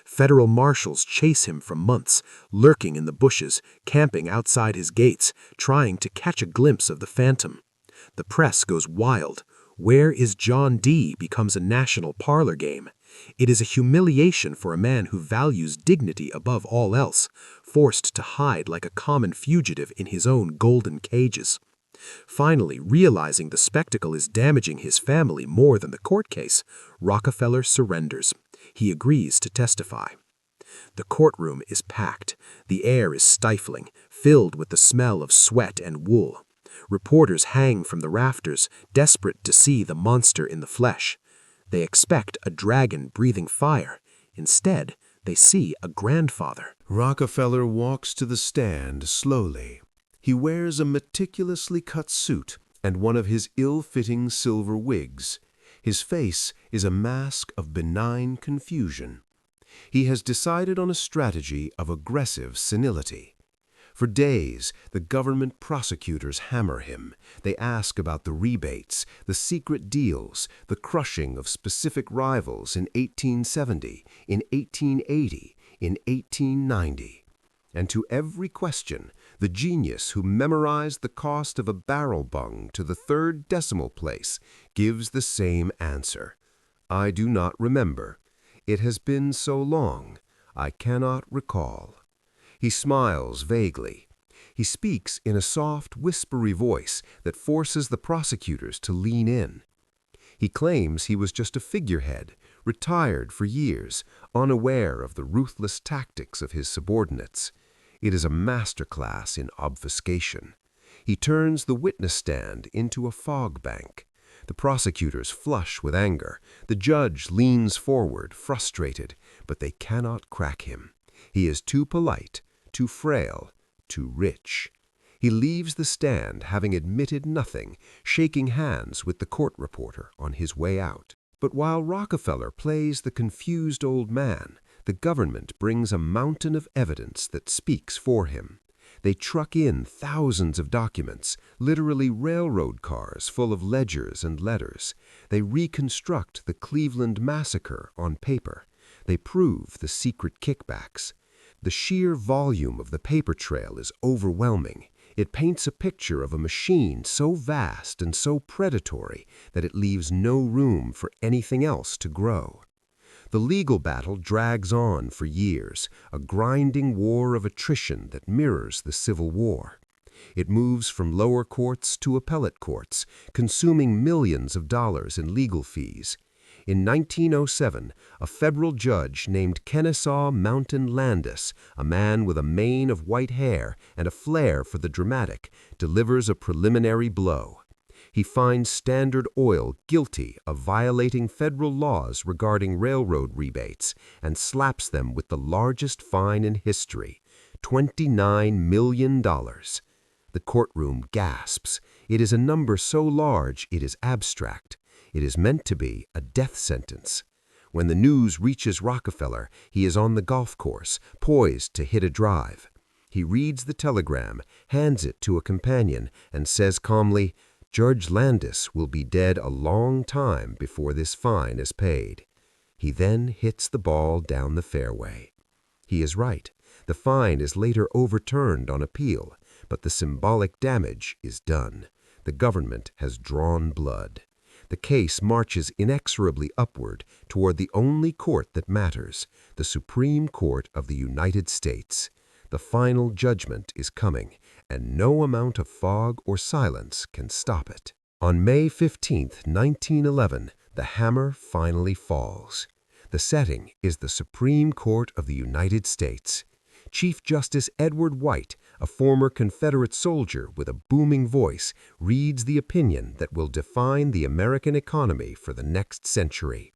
Federal marshals chase him for months, lurking in the bushes, camping outside his gates, trying to catch a glimpse of the phantom. The press goes wild. "Where is John D?" becomes a national parlor game. It is a humiliation for a man who values dignity above all else, forced to hide like a common fugitive in his own golden cages. Finally, realizing the spectacle is damaging his family more than the court case, Rockefeller surrenders. He agrees to testify. The courtroom is packed. The air is stifling, filled with the smell of sweat and wool. Reporters hang from the rafters, desperate to see the monster in the flesh. They expect a dragon breathing fire. Instead, they see a grandfather. Rockefeller walks to the stand slowly. He wears a meticulously cut suit and one of his ill-fitting silver wigs. His face is a mask of benign confusion. He has decided on a strategy of aggressive senility. For days, the government prosecutors hammer him. They ask about the rebates, the secret deals, the crushing of specific rivals in 1870, in 1880, in 1890. And to every question, the genius who memorized the cost of a barrel bung to the third decimal place gives the same answer. "I do not remember. It has been so long, I cannot recall." He smiles vaguely. He speaks in a soft, whispery voice that forces the prosecutors to lean in. He claims he was just a figurehead, retired for years, unaware of the ruthless tactics of his subordinates. It is a masterclass in obfuscation. He turns the witness stand into a fog bank. The prosecutors flush with anger. The judge leans forward, frustrated, but they cannot crack him. He is too polite, too frail, too rich. He leaves the stand having admitted nothing, shaking hands with the court reporter on his way out. But while Rockefeller plays the confused old man, the government brings a mountain of evidence that speaks for him. They truck in thousands of documents, literally railroad cars full of ledgers and letters. They reconstruct the Cleveland massacre on paper. They prove the secret kickbacks. The sheer volume of the paper trail is overwhelming. It paints a picture of a machine so vast and so predatory that it leaves no room for anything else to grow. The legal battle drags on for years, a grinding war of attrition that mirrors the Civil War. It moves from lower courts to appellate courts, consuming millions of dollars in legal fees. In 1907, a federal judge named Kennesaw Mountain Landis, a man with a mane of white hair and a flair for the dramatic, delivers a preliminary blow. He finds Standard Oil guilty of violating federal laws regarding railroad rebates and slaps them with the largest fine in history, $29 million. The courtroom gasps. It is a number so large it is abstract. It is meant to be a death sentence. When the news reaches Rockefeller, he is on the golf course, poised to hit a drive. He reads the telegram, hands it to a companion, and says calmly, "Judge Landis will be dead a long time before this fine is paid." He then hits the ball down the fairway. He is right. The fine is later overturned on appeal, but the symbolic damage is done. The government has drawn blood. The case marches inexorably upward toward the only court that matters, the Supreme Court of the United States. The final judgment is coming, and no amount of fog or silence can stop it. On May 15, 1911, the hammer finally falls. The setting is the Supreme Court of the United States. Chief Justice Edward White, a former Confederate soldier with a booming voice, reads the opinion that will define the American economy for the next century.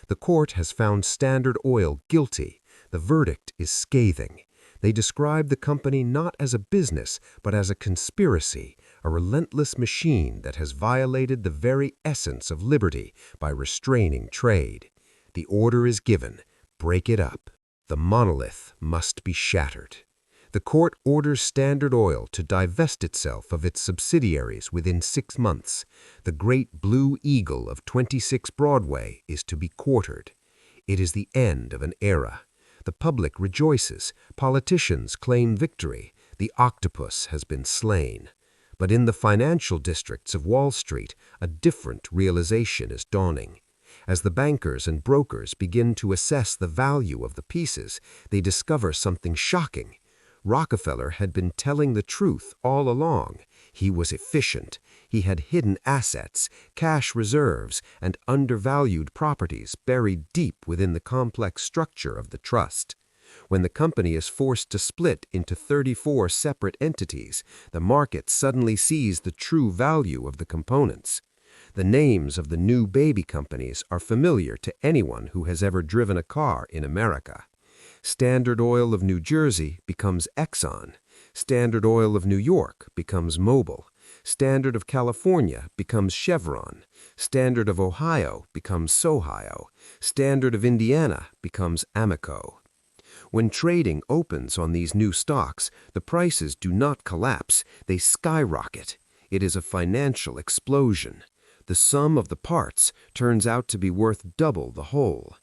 The court has found Standard Oil guilty. The verdict is scathing. They describe the company not as a business, but as a conspiracy, a relentless machine that has violated the very essence of liberty by restraining trade. The order is given: break it up. The monolith must be shattered. The court orders Standard Oil to divest itself of its subsidiaries within 6 months. The great Blue Eagle of 26 Broadway is to be quartered. It is the end of an era. The public rejoices. Politicians claim victory. The octopus has been slain. But in the financial districts of Wall Street, a different realization is dawning. As the bankers and brokers begin to assess the value of the pieces, they discover something shocking. Rockefeller had been telling the truth all along. He was efficient. He had hidden assets, cash reserves, and undervalued properties buried deep within the complex structure of the trust. When the company is forced to split into 34 separate entities, the market suddenly sees the true value of the components. The names of the new baby companies are familiar to anyone who has ever driven a car in America. Standard Oil of New Jersey becomes Exxon. Standard Oil of New York becomes Mobil. Standard of California becomes Chevron. Standard of Ohio becomes Sohio. Standard of Indiana becomes Amoco. When trading opens on these new stocks, the prices do not collapse, they skyrocket. It is a financial explosion. The sum of the parts turns out to be worth double the whole.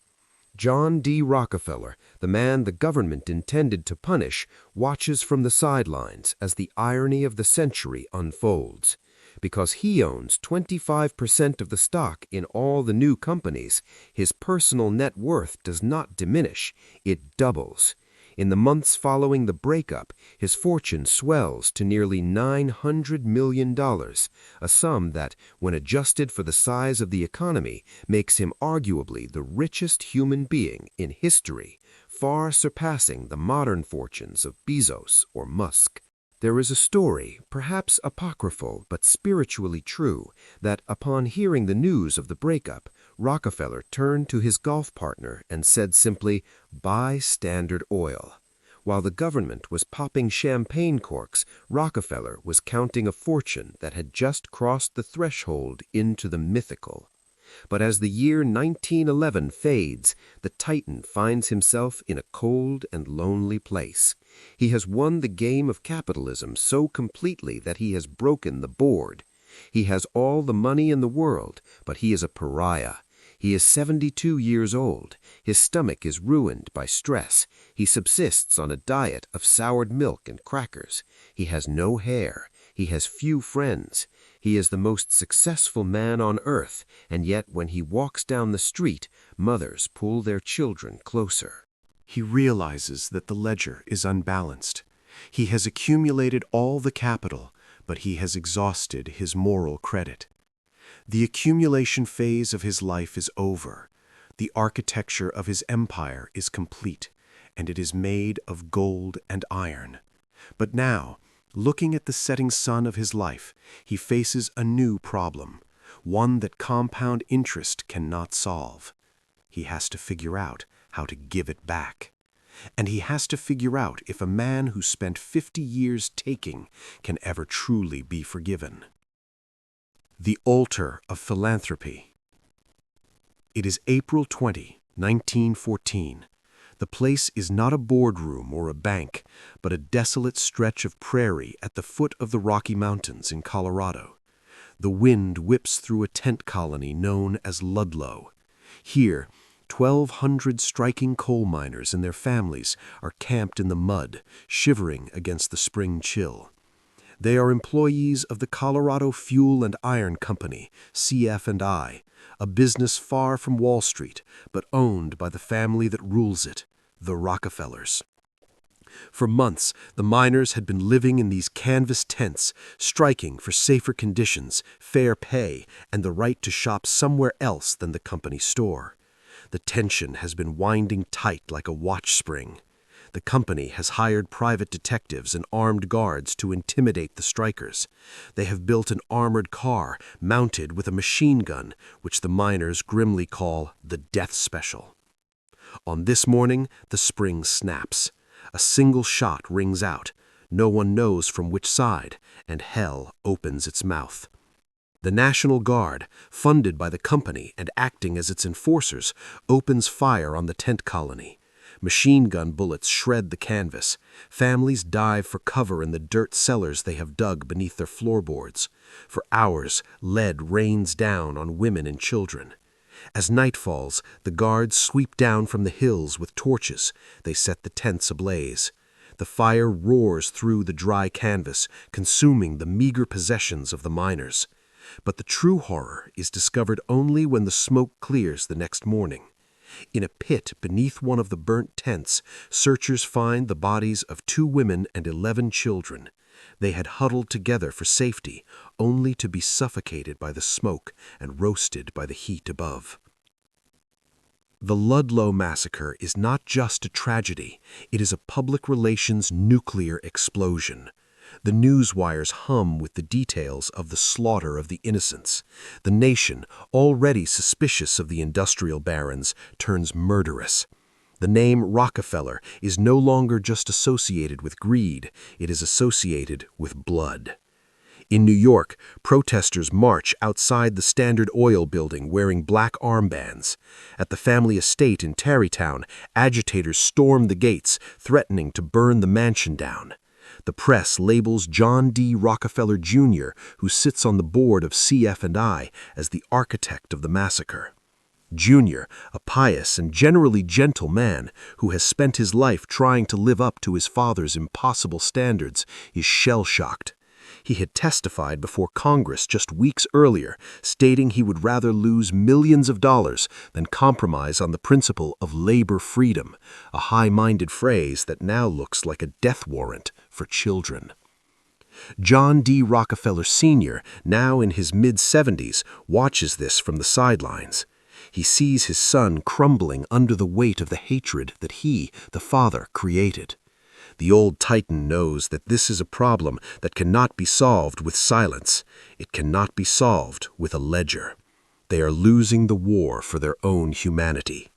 John D. Rockefeller, the man the government intended to punish, watches from the sidelines as the irony of the century unfolds. Because he owns 25% of the stock in all the new companies, his personal net worth does not diminish, it doubles. In the months following the breakup, his fortune swells to nearly $900 million, a sum that, when adjusted for the size of the economy, makes him arguably the richest human being in history, far surpassing the modern fortunes of Bezos or Musk. There is a story, perhaps apocryphal but spiritually true, that upon hearing the news of the breakup, Rockefeller turned to his golf partner and said simply, "Buy Standard Oil." While the government was popping champagne corks, Rockefeller was counting a fortune that had just crossed the threshold into the mythical. But as the year 1911 fades, the Titan finds himself in a cold and lonely place. He has won the game of capitalism so completely that he has broken the board. He has all the money in the world, but he is a pariah. He is 72 years old. His stomach is ruined by stress. He subsists on a diet of soured milk and crackers. He has no hair. He has few friends. He is the most successful man on earth, and yet when he walks down the street, mothers pull their children closer. He realizes that the ledger is unbalanced. He has accumulated all the capital, but he has exhausted his moral credit. The accumulation phase of his life is over. The architecture of his empire is complete, and it is made of gold and iron. But now, looking at the setting sun of his life, he faces a new problem, one that compound interest cannot solve. He has to figure out how to give it back. And he has to figure out if a man who spent 50 years taking can ever truly be forgiven. The Altar of Philanthropy. It is April 20, 1914. The place is not a boardroom or a bank, but a desolate stretch of prairie at the foot of the Rocky Mountains in Colorado. The wind whips through a tent colony known as Ludlow. Here, 1,200 striking coal miners and their families are camped in the mud, shivering against the spring chill. They are employees of the Colorado Fuel and Iron Company, CF&I, a business far from Wall Street, but owned by the family that rules it, the Rockefellers. For months, the miners had been living in these canvas tents, striking for safer conditions, fair pay, and the right to shop somewhere else than the company store. The tension has been winding tight like a watch spring. The company has hired private detectives and armed guards to intimidate the strikers. They have built an armored car mounted with a machine gun, which the miners grimly call the Death Special. On this morning, the spring snaps. A single shot rings out. No one knows from which side, and hell opens its mouth. The National Guard, funded by the company and acting as its enforcers, opens fire on the tent colony. Machine gun bullets shred the canvas. Families dive for cover in the dirt cellars they have dug beneath their floorboards. For hours, lead rains down on women and children. As night falls, the guards sweep down from the hills with torches. They set the tents ablaze. The fire roars through the dry canvas, consuming the meager possessions of the miners. But the true horror is discovered only when the smoke clears the next morning. In a pit beneath one of the burnt tents, searchers find the bodies of 2 women and 11 children. They had huddled together for safety, only to be suffocated by the smoke and roasted by the heat above. The Ludlow massacre is not just a tragedy, it is a public relations nuclear explosion. The news wires hum with the details of the slaughter of the innocents. The nation, already suspicious of the industrial barons, turns murderous. The name Rockefeller is no longer just associated with greed, it is associated with blood. In New York, protesters march outside the Standard Oil building wearing black armbands. At the family estate in Tarrytown, agitators storm the gates, threatening to burn the mansion down. The press labels John D. Rockefeller Jr., who sits on the board of CF&I, as the architect of the massacre. Jr., a pious and generally gentle man who has spent his life trying to live up to his father's impossible standards, is shell-shocked. He had testified before Congress just weeks earlier, stating he would rather lose millions of dollars than compromise on the principle of labor freedom, a high-minded phrase that now looks like a death warrant for children. John D. Rockefeller Sr., now in his mid-70s, watches this from the sidelines. He sees his son crumbling under the weight of the hatred that he, the father, created. The old titan knows that this is a problem that cannot be solved with silence. It cannot be solved with a ledger. They are losing the war for their own humanity.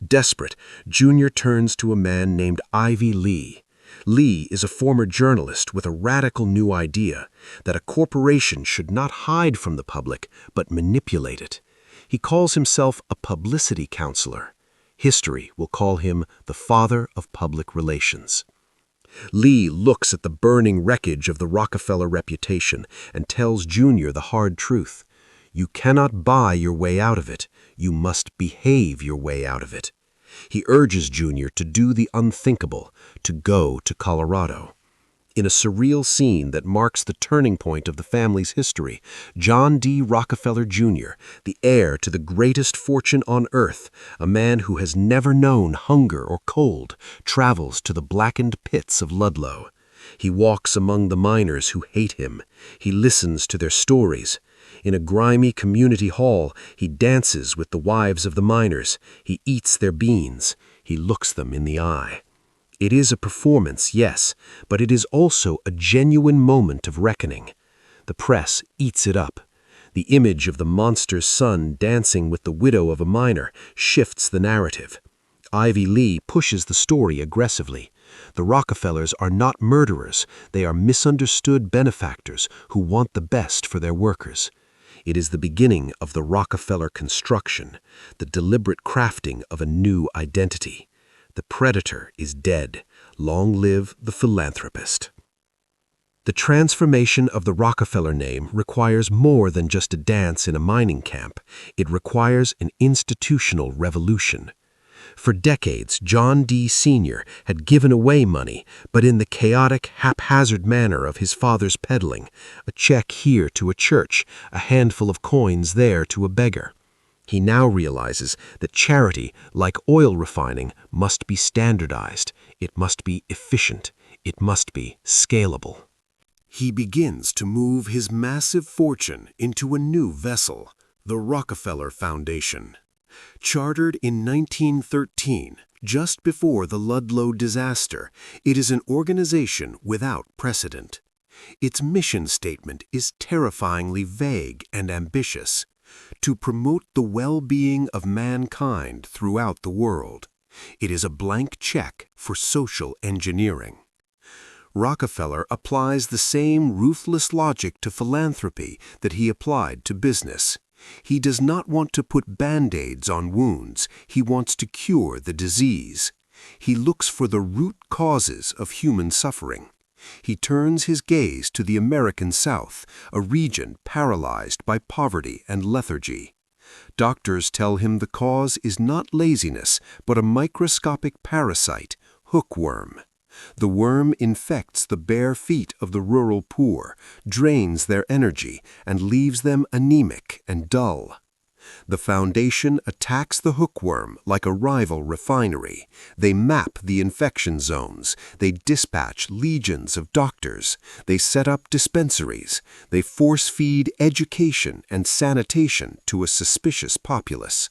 Desperate, Jr. turns to a man named Ivy Lee. Lee is a former journalist with a radical new idea that a corporation should not hide from the public, but manipulate it. He calls himself a publicity counselor. History will call him the father of public relations. Lee looks at the burning wreckage of the Rockefeller reputation and tells Jr. the hard truth. You cannot buy your way out of it. You must behave your way out of it. He urges Jr. to do the unthinkable, to go to Colorado. In a surreal scene that marks the turning point of the family's history, John D. Rockefeller Jr., the heir to the greatest fortune on earth, a man who has never known hunger or cold, travels to the blackened pits of Ludlow. He walks among the miners who hate him. He listens to their stories. In a grimy community hall, he dances with the wives of the miners. He eats their beans. He looks them in the eye. It is a performance, yes, but it is also a genuine moment of reckoning. The press eats it up. The image of the monster's son dancing with the widow of a miner shifts the narrative. Ivy Lee pushes the story aggressively. The Rockefellers are not murderers. They are misunderstood benefactors who want the best for their workers. It is the beginning of the Rockefeller construction, the deliberate crafting of a new identity. The predator is dead. Long live the philanthropist. The transformation of the Rockefeller name requires more than just a dance in a mining camp. It requires an institutional revolution. For decades, John D. Sr. had given away money, but in the chaotic, haphazard manner of his father's peddling, a check here to a church, a handful of coins there to a beggar. He now realizes that charity, like oil refining, must be standardized. It must be efficient. It must be scalable. He begins to move his massive fortune into a new vessel, the Rockefeller Foundation. Chartered in 1913, just before the Ludlow disaster, it is an organization without precedent. Its mission statement is terrifyingly vague and ambitious: to promote the well-being of mankind throughout the world. It is a blank check for social engineering. Rockefeller applies the same ruthless logic to philanthropy that he applied to business. He does not want to put band-aids on wounds, he wants to cure the disease. He looks for the root causes of human suffering. He turns his gaze to the American South, a region paralyzed by poverty and lethargy. Doctors tell him the cause is not laziness, but a microscopic parasite, hookworm. The worm infects the bare feet of the rural poor, drains their energy, and leaves them anemic and dull. The foundation attacks the hookworm like a rival refinery. They map the infection zones. They dispatch legions of doctors. They set up dispensaries. They force-feed education and sanitation to a suspicious populace.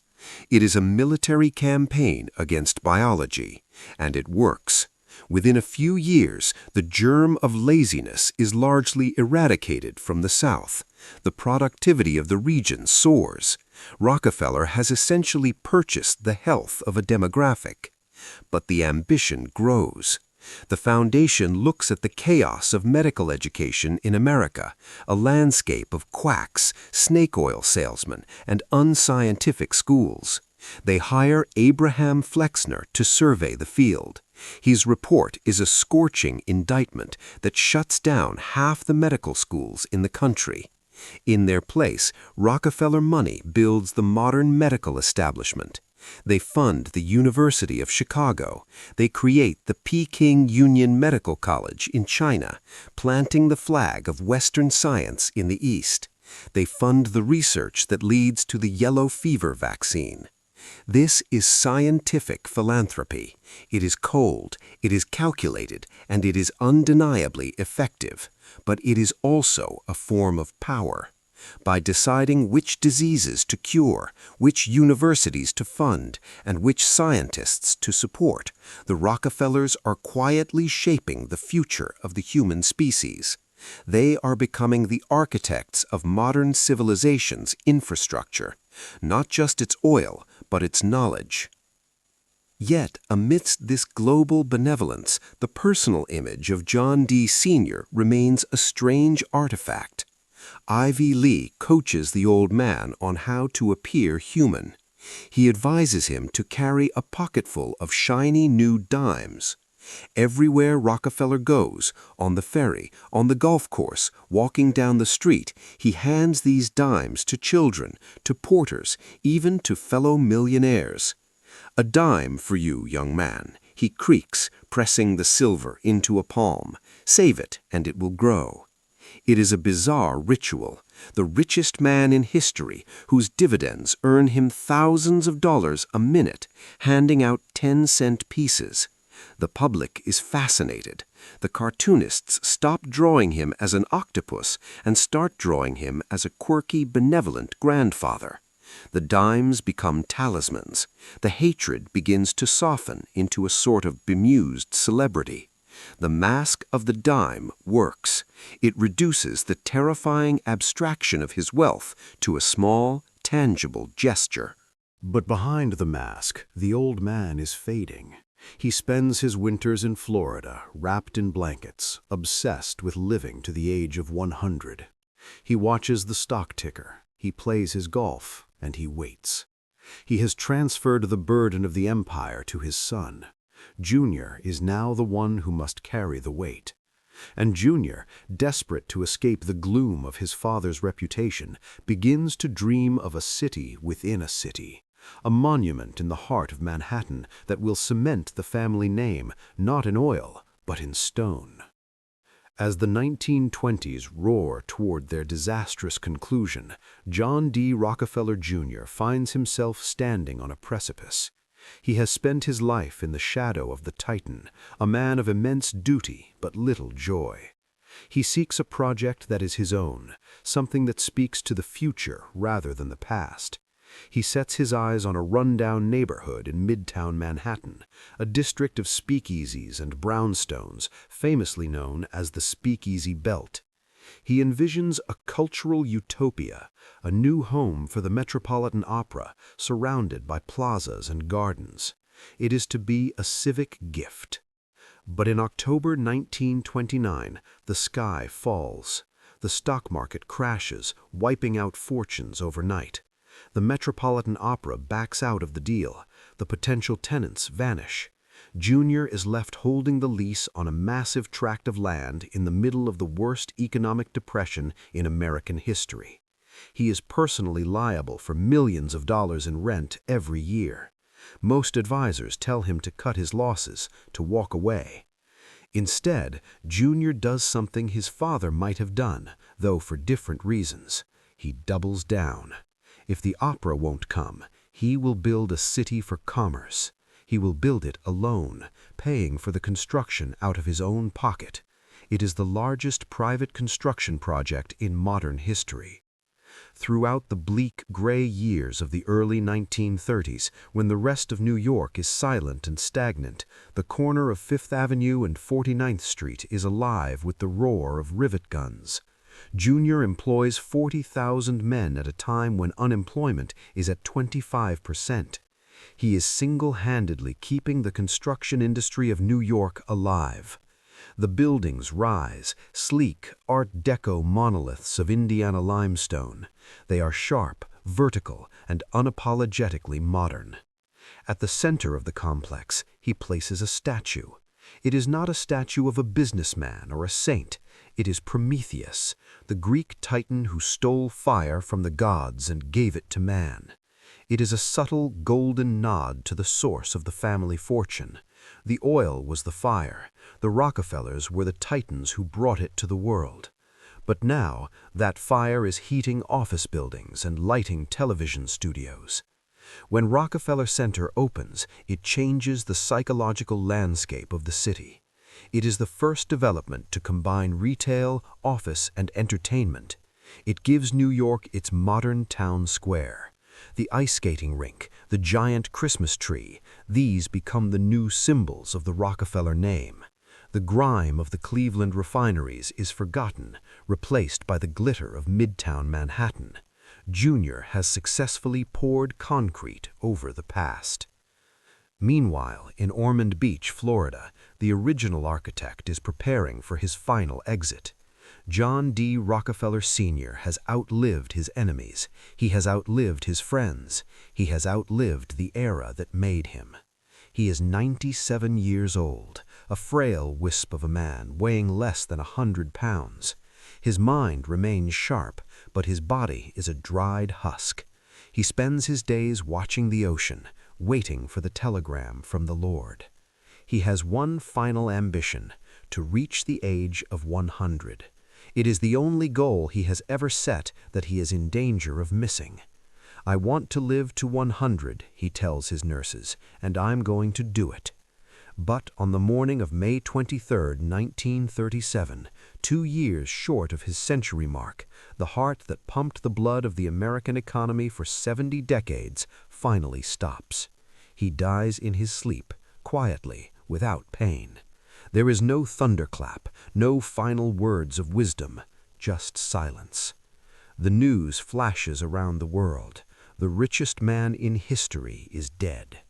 It is a military campaign against biology, and it works. Within a few years, the germ of laziness is largely eradicated from the South. The productivity of the region soars. Rockefeller has essentially purchased the health of a demographic. But the ambition grows. The foundation looks at the chaos of medical education in America, a landscape of quacks, snake oil salesmen, and unscientific schools. They hire Abraham Flexner to survey the field. His report is a scorching indictment that shuts down half the medical schools in the country. In their place, Rockefeller money builds the modern medical establishment. They fund the University of Chicago. They create the Peking Union Medical College in China, planting the flag of Western science in the East. They fund the research that leads to the yellow fever vaccine. This is scientific philanthropy. It is cold, it is calculated, and it is undeniably effective. But it is also a form of power. By deciding which diseases to cure, which universities to fund, and which scientists to support, the Rockefellers are quietly shaping the future of the human species. They are becoming the architects of modern civilization's infrastructure, not just its oil, but its knowledge. Yet, amidst this global benevolence, the personal image of John D. Sr. remains a strange artifact. Ivy Lee coaches the old man on how to appear human. He advises him to carry a pocketful of shiny new dimes. Everywhere Rockefeller goes, on the ferry, on the golf course, walking down the street, he hands these dimes to children, to porters, even to fellow millionaires. "A dime for you, young man," he creaks, pressing the silver into a palm. "Save it, and it will grow." It is a bizarre ritual. The richest man in history, whose dividends earn him thousands of dollars a minute, handing out 10-cent pieces. The public is fascinated. The cartoonists stop drawing him as an octopus and start drawing him as a quirky, benevolent grandfather. The dimes become talismans. The hatred begins to soften into a sort of bemused celebrity. The mask of the dime works. It reduces the terrifying abstraction of his wealth to a small, tangible gesture. But behind the mask, the old man is fading. He spends his winters in Florida, wrapped in blankets, obsessed with living to the age of 100. He watches the stock ticker, he plays his golf, and he waits. He has transferred the burden of the empire to his son. Junior is now the one who must carry the weight. And Junior, desperate to escape the gloom of his father's reputation, begins to dream of a city within a city. A monument in the heart of Manhattan that will cement the family name, not in oil, but in stone. As the 1920s roar toward their disastrous conclusion, John D. Rockefeller Jr. finds himself standing on a precipice. He has spent his life in the shadow of the Titan, a man of immense duty but little joy. He seeks a project that is his own, something that speaks to the future rather than the past. He sets his eyes on a rundown neighborhood in Midtown Manhattan, a district of speakeasies and brownstones, famously known as the Speakeasy Belt. He envisions a cultural utopia, a new home for the Metropolitan Opera, surrounded by plazas and gardens. It is to be a civic gift. But in October 1929, the sky falls. The stock market crashes, wiping out fortunes overnight. The Metropolitan Opera backs out of the deal. The potential tenants vanish. Junior is left holding the lease on a massive tract of land in the middle of the worst economic depression in American history. He is personally liable for millions of dollars in rent every year. Most advisors tell him to cut his losses, to walk away. Instead, Junior does something his father might have done, though for different reasons. He doubles down. If the opera won't come, he will build a city for commerce. He will build it alone, paying for the construction out of his own pocket. It is the largest private construction project in modern history. Throughout the bleak, gray years of the early 1930s, when the rest of New York is silent and stagnant, the corner of Fifth Avenue and 49th Street is alive with the roar of rivet guns. Junior employs 40,000 men at a time when unemployment is at 25%. He is single-handedly keeping the construction industry of New York alive. The buildings rise, sleek Art Deco monoliths of Indiana limestone. They are sharp, vertical, and unapologetically modern. At the center of the complex, he places a statue. It is not a statue of a businessman or a saint. It is Prometheus, the Greek titan who stole fire from the gods and gave it to man. It is a subtle, golden nod to the source of the family fortune. The oil was the fire. The Rockefellers were the titans who brought it to the world. But now, that fire is heating office buildings and lighting television studios. When Rockefeller Center opens, it changes the psychological landscape of the city. It is the first development to combine retail, office, and entertainment. It gives New York its modern town square. The ice skating rink, the giant Christmas tree, these become the new symbols of the Rockefeller name. The grime of the Cleveland refineries is forgotten, replaced by the glitter of Midtown Manhattan. Junior has successfully poured concrete over the past. Meanwhile, in Ormond Beach, Florida, the original architect is preparing for his final exit. John D. Rockefeller Sr. has outlived his enemies. He has outlived his friends. He has outlived the era that made him. He is 97 years old, a frail wisp of a man weighing less than 100 pounds. His mind remains sharp, but his body is a dried husk. He spends his days watching the ocean, waiting for the telegram from the Lord. He has one final ambition, to reach the age of 100. It is the only goal he has ever set that he is in danger of missing. "I want to live to 100, he tells his nurses, and I'm going to do it. But on the morning of May 23, 1937, 2 years short of his century mark, the heart that pumped the blood of the American economy for 70 decades finally stops. He dies in his sleep, quietly, without pain. There is no thunderclap, no final words of wisdom, just silence. The news flashes around the world. The richest man in history is dead.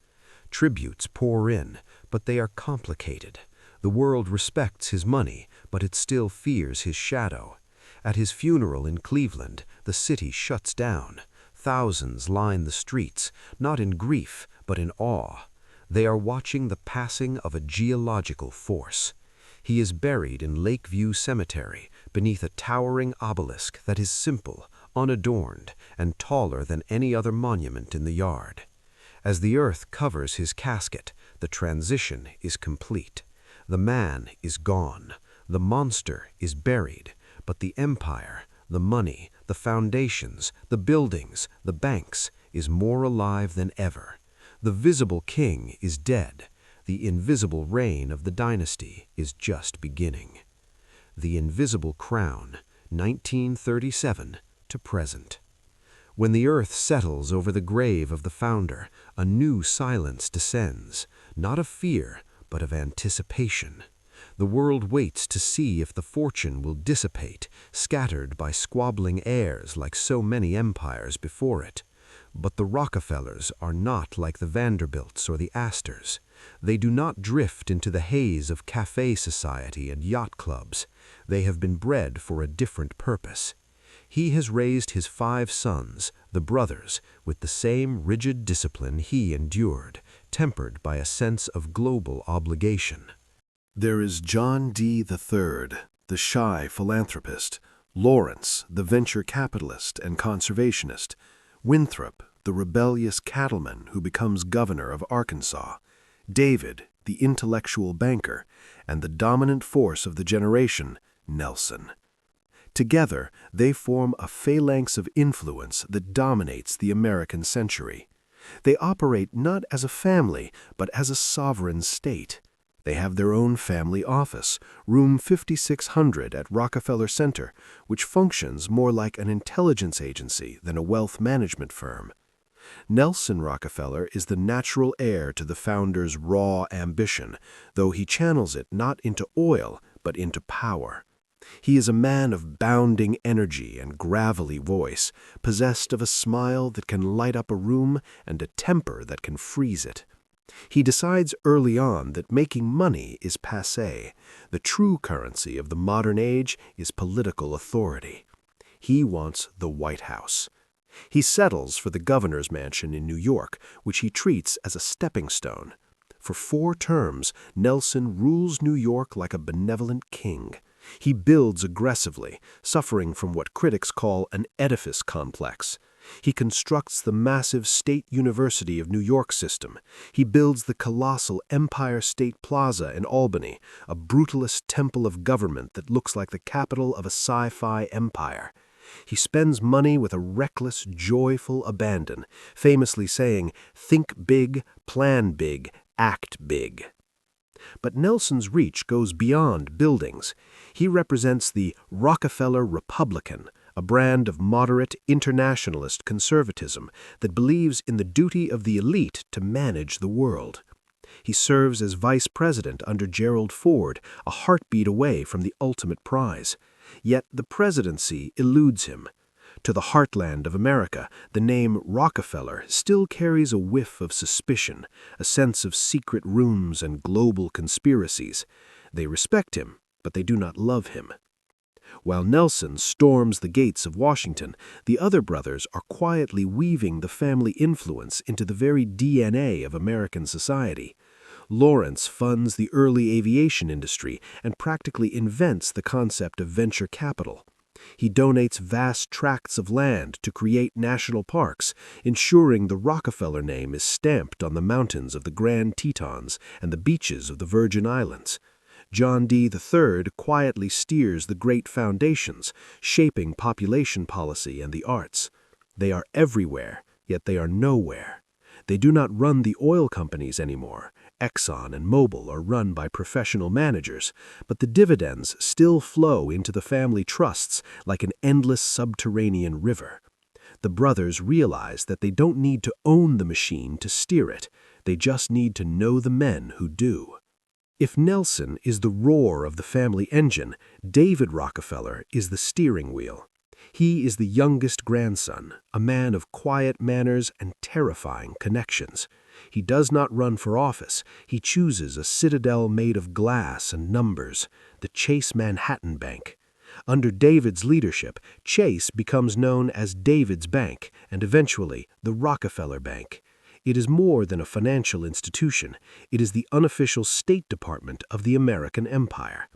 Tributes pour in, but they are complicated. The world respects his money, but it still fears his shadow. At his funeral in Cleveland, the city shuts down. Thousands line the streets, not in grief, but in awe. They are watching the passing of a geological force. He is buried in Lakeview Cemetery, beneath a towering obelisk that is simple, unadorned, and taller than any other monument in the yard. As the earth covers his casket, the transition is complete. The man is gone. The monster is buried, but the empire, the money, the foundations, the buildings, the banks, is more alive than ever. The visible king is dead. The invisible reign of the dynasty is just beginning. The Invisible Crown, 1937 to present. When the earth settles over the grave of the founder, a new silence descends, not of fear, but of anticipation. The world waits to see if the fortune will dissipate, scattered by squabbling heirs like so many empires before it. But the Rockefellers are not like the Vanderbilts or the Astors. They do not drift into the haze of cafe society and yacht clubs. They have been bred for a different purpose. He has raised his 5 sons, the brothers, with the same rigid discipline he endured, tempered by a sense of global obligation. There is John D. III, the shy philanthropist, Lawrence, the venture capitalist and conservationist, Winthrop, the rebellious cattleman who becomes governor of Arkansas, David, the intellectual banker, and the dominant force of the generation, Nelson. Together, they form a phalanx of influence that dominates the American century. They operate not as a family, but as a sovereign state. They have their own family office, room 5600 at Rockefeller Center, which functions more like an intelligence agency than a wealth management firm. Nelson Rockefeller is the natural heir to the founder's raw ambition, though he channels it not into oil, but into power. He is a man of bounding energy and gravelly voice, possessed of a smile that can light up a room and a temper that can freeze it. He decides early on that making money is passé. The true currency of the modern age is political authority. He wants the White House. He settles for the governor's mansion in New York, which he treats as a stepping stone. For 4 terms, Nelson rules New York like a benevolent king. He builds aggressively, suffering from what critics call an edifice complex. He constructs the massive State University of New York system. He builds the colossal Empire State Plaza in Albany, a brutalist temple of government that looks like the capital of a sci-fi empire. He spends money with a reckless, joyful abandon, famously saying, "Think big, plan big, act big." But Nelson's reach goes beyond buildings. He represents the Rockefeller Republican, a brand of moderate internationalist conservatism that believes in the duty of the elite to manage the world. He serves as vice president under Gerald Ford, a heartbeat away from the ultimate prize. Yet the presidency eludes him. To the heartland of America, the name Rockefeller still carries a whiff of suspicion, a sense of secret rooms and global conspiracies. They respect him, but they do not love him. While Nelson storms the gates of Washington, the other brothers are quietly weaving the family influence into the very DNA of American society. Lawrence funds the early aviation industry and practically invents the concept of venture capital. He donates vast tracts of land to create national parks, ensuring the Rockefeller name is stamped on the mountains of the Grand Tetons and the beaches of the Virgin Islands. John D. III quietly steers the great foundations, shaping population policy and the arts. They are everywhere, yet they are nowhere. They do not run the oil companies anymore. Exxon and Mobil are run by professional managers, but the dividends still flow into the family trusts like an endless subterranean river. The brothers realize that they don't need to own the machine to steer it. They just need to know the men who do. If Nelson is the roar of the family engine, David Rockefeller is the steering wheel. He is the youngest grandson, a man of quiet manners and terrifying connections. He does not run for office. He chooses a citadel made of glass and numbers, the Chase Manhattan Bank. Under David's leadership, Chase becomes known as David's Bank and eventually the Rockefeller Bank. It is more than a financial institution. It is the unofficial State Department of the American Empire.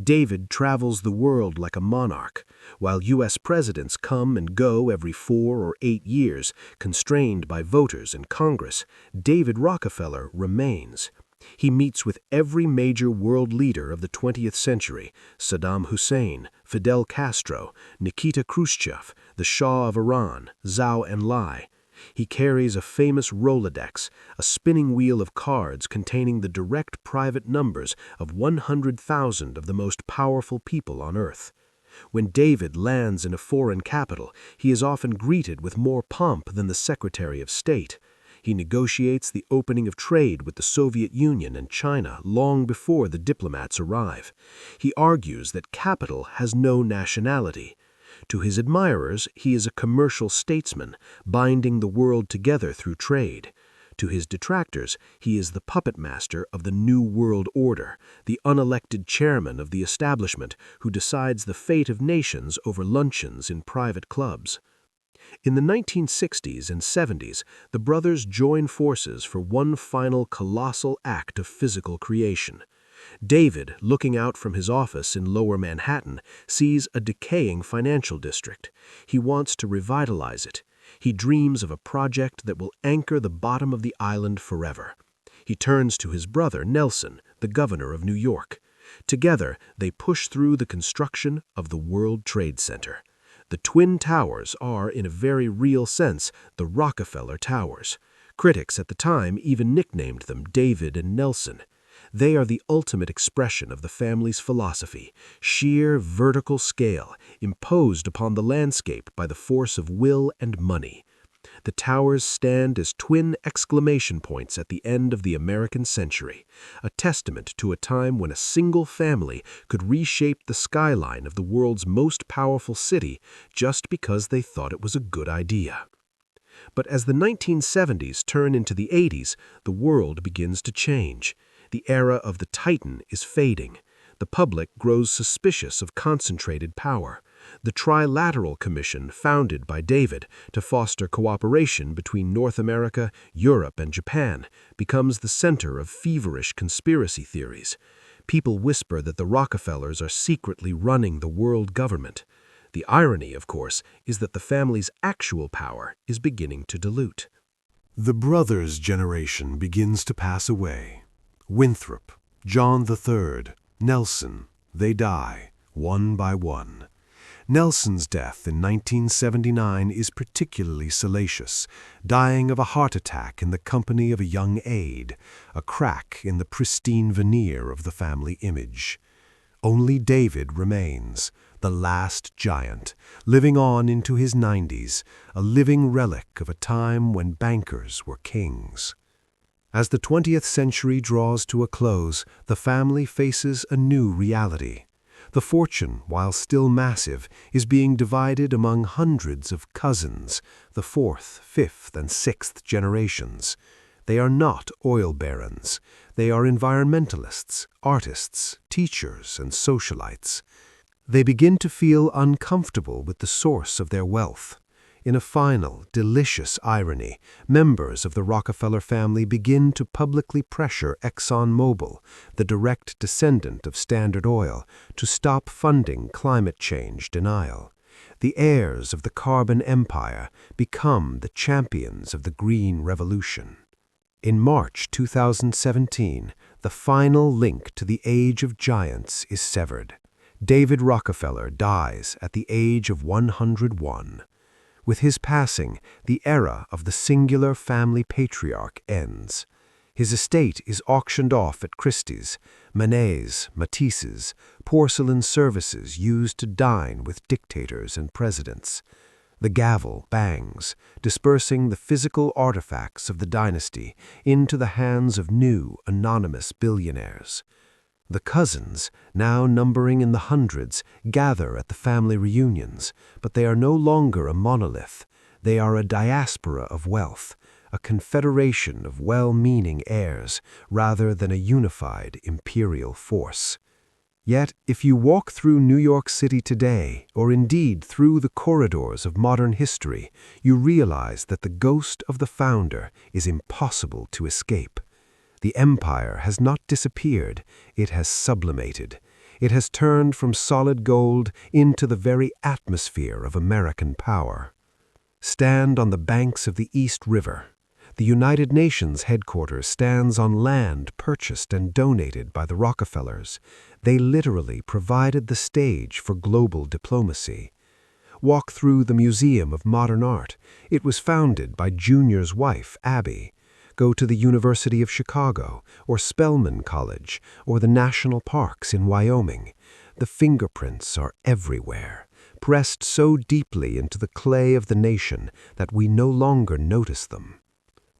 David travels the world like a monarch. While U.S. presidents come and go every 4 or 8 years, constrained by voters and Congress, David Rockefeller remains. He meets with every major world leader of the 20th century, Saddam Hussein, Fidel Castro, Nikita Khrushchev, the Shah of Iran, Zhou Enlai. He carries a famous Rolodex, a spinning wheel of cards containing the direct private numbers of 100,000 of the most powerful people on earth. When David lands in a foreign capital, he is often greeted with more pomp than the Secretary of State. He negotiates the opening of trade with the Soviet Union and China long before the diplomats arrive. He argues that capital has no nationality. To his admirers, he is a commercial statesman, binding the world together through trade. To his detractors, he is the puppet master of the New World Order, the unelected chairman of the establishment who decides the fate of nations over luncheons in private clubs. In the 1960s and 70s, the brothers join forces for one final colossal act of physical creation. David, looking out from his office in Lower Manhattan, sees a decaying financial district. He wants to revitalize it. He dreams of a project that will anchor the bottom of the island forever. He turns to his brother, Nelson, the governor of New York. Together, they push through the construction of the World Trade Center. The Twin Towers are, in a very real sense, the Rockefeller Towers. Critics at the time even nicknamed them David and Nelson. They are the ultimate expression of the family's philosophy, sheer vertical scale, imposed upon the landscape by the force of will and money. The towers stand as twin exclamation points at the end of the American century, a testament to a time when a single family could reshape the skyline of the world's most powerful city just because they thought it was a good idea. But as the 1970s turn into the 80s, the world begins to change. The era of the Titan is fading. The public grows suspicious of concentrated power. The Trilateral Commission, founded by David to foster cooperation between North America, Europe, and Japan, becomes the center of feverish conspiracy theories. People whisper that the Rockefellers are secretly running the world government. The irony, of course, is that the family's actual power is beginning to dilute. The brothers' generation begins to pass away. Winthrop, John III, Nelson, they die, one by one. Nelson's death in 1979 is particularly salacious, dying of a heart attack in the company of a young aide, a crack in the pristine veneer of the family image. Only David remains, the last giant, living on into his 90s, a living relic of a time when bankers were kings. As the 20th century draws to a close, the family faces a new reality. The fortune, while still massive, is being divided among hundreds of cousins, the fourth, fifth, and sixth generations. They are not oil barons. They are environmentalists, artists, teachers, and socialites. They begin to feel uncomfortable with the source of their wealth. In a final, delicious irony, members of the Rockefeller family begin to publicly pressure ExxonMobil, the direct descendant of Standard Oil, to stop funding climate change denial. The heirs of the carbon empire become the champions of the green revolution. In March 2017, the final link to the age of giants is severed. David Rockefeller dies at the age of 101. With his passing, the era of the singular family patriarch ends. His estate is auctioned off at Christie's, Manet's, Matisse's, porcelain services used to dine with dictators and presidents. The gavel bangs, dispersing the physical artifacts of the dynasty into the hands of new, anonymous billionaires. The cousins, now numbering in the hundreds, gather at the family reunions, but they are no longer a monolith. They are a diaspora of wealth, a confederation of well-meaning heirs, rather than a unified imperial force. Yet, if you walk through New York City today, or indeed through the corridors of modern history, you realize that the ghost of the founder is impossible to escape. The empire has not disappeared, it has sublimated. It has turned from solid gold into the very atmosphere of American power. Stand on the banks of the East River. The United Nations headquarters stands on land purchased and donated by the Rockefellers. They literally provided the stage for global diplomacy. Walk through the Museum of Modern Art. It was founded by Junior's wife, Abby. Go to the University of Chicago, or Spelman College, or the national parks in Wyoming. The fingerprints are everywhere, pressed so deeply into the clay of the nation that we no longer notice them.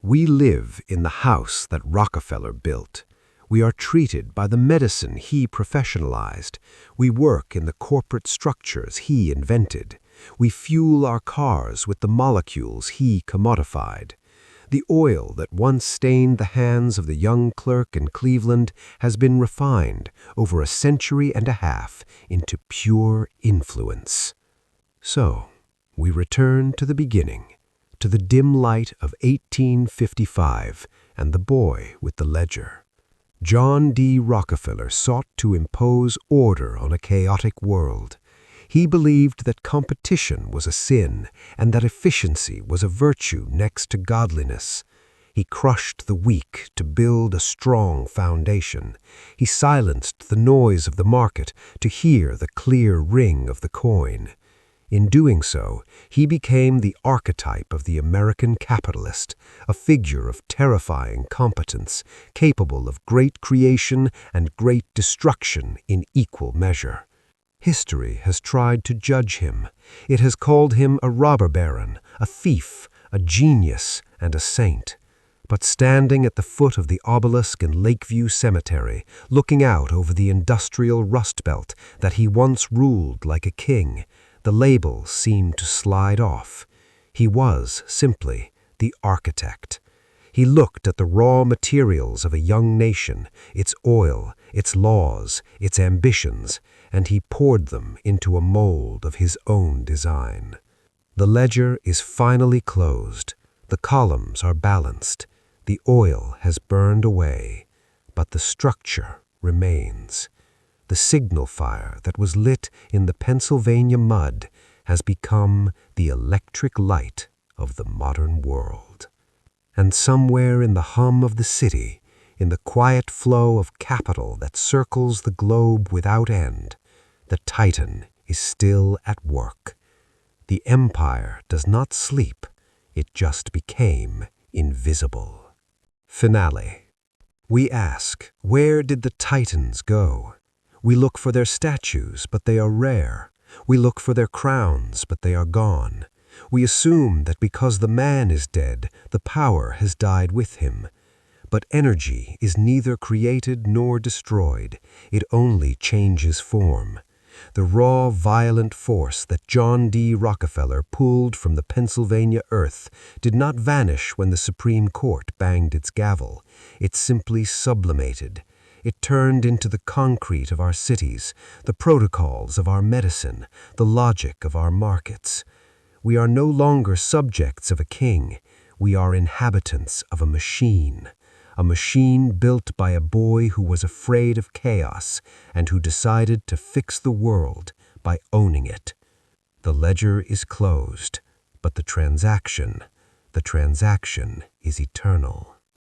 We live in the house that Rockefeller built. We are treated by the medicine he professionalized. We work in the corporate structures he invented. We fuel our cars with the molecules he commodified. The oil that once stained the hands of the young clerk in Cleveland has been refined over a century and a half into pure influence. So, we return to the beginning, to the dim light of 1855 and the boy with the ledger. John D. Rockefeller sought to impose order on a chaotic world. He believed that competition was a sin and that efficiency was a virtue next to godliness. He crushed the weak to build a strong foundation. He silenced the noise of the market to hear the clear ring of the coin. In doing so, he became the archetype of the American capitalist, a figure of terrifying competence, capable of great creation and great destruction in equal measure. History has tried to judge him. It has called him a robber baron, a thief, a genius, and a saint. But standing at the foot of the obelisk in Lakeview Cemetery, looking out over the industrial rust belt that he once ruled like a king, the label seemed to slide off. He was, simply, the architect. He looked at the raw materials of a young nation, its oil, its laws, its ambitions, and he poured them into a mold of his own design. The ledger is finally closed. The columns are balanced. The oil has burned away, but the structure remains. The signal fire that was lit in the Pennsylvania mud has become the electric light of the modern world. And somewhere in the hum of the city, in the quiet flow of capital that circles the globe without end, the Titan is still at work. The empire does not sleep, it just became invisible. Finale. We ask, where did the Titans go? We look for their statues, but they are rare. We look for their crowns, but they are gone. We assume that because the man is dead, the power has died with him. But energy is neither created nor destroyed. It only changes form. The raw, violent force that John D. Rockefeller pulled from the Pennsylvania earth did not vanish when the Supreme Court banged its gavel. It simply sublimated. It turned into the concrete of our cities, the protocols of our medicine, the logic of our markets. We are no longer subjects of a king. We are inhabitants of a machine built by a boy who was afraid of chaos and who decided to fix the world by owning it. The ledger is closed, but the transaction is eternal.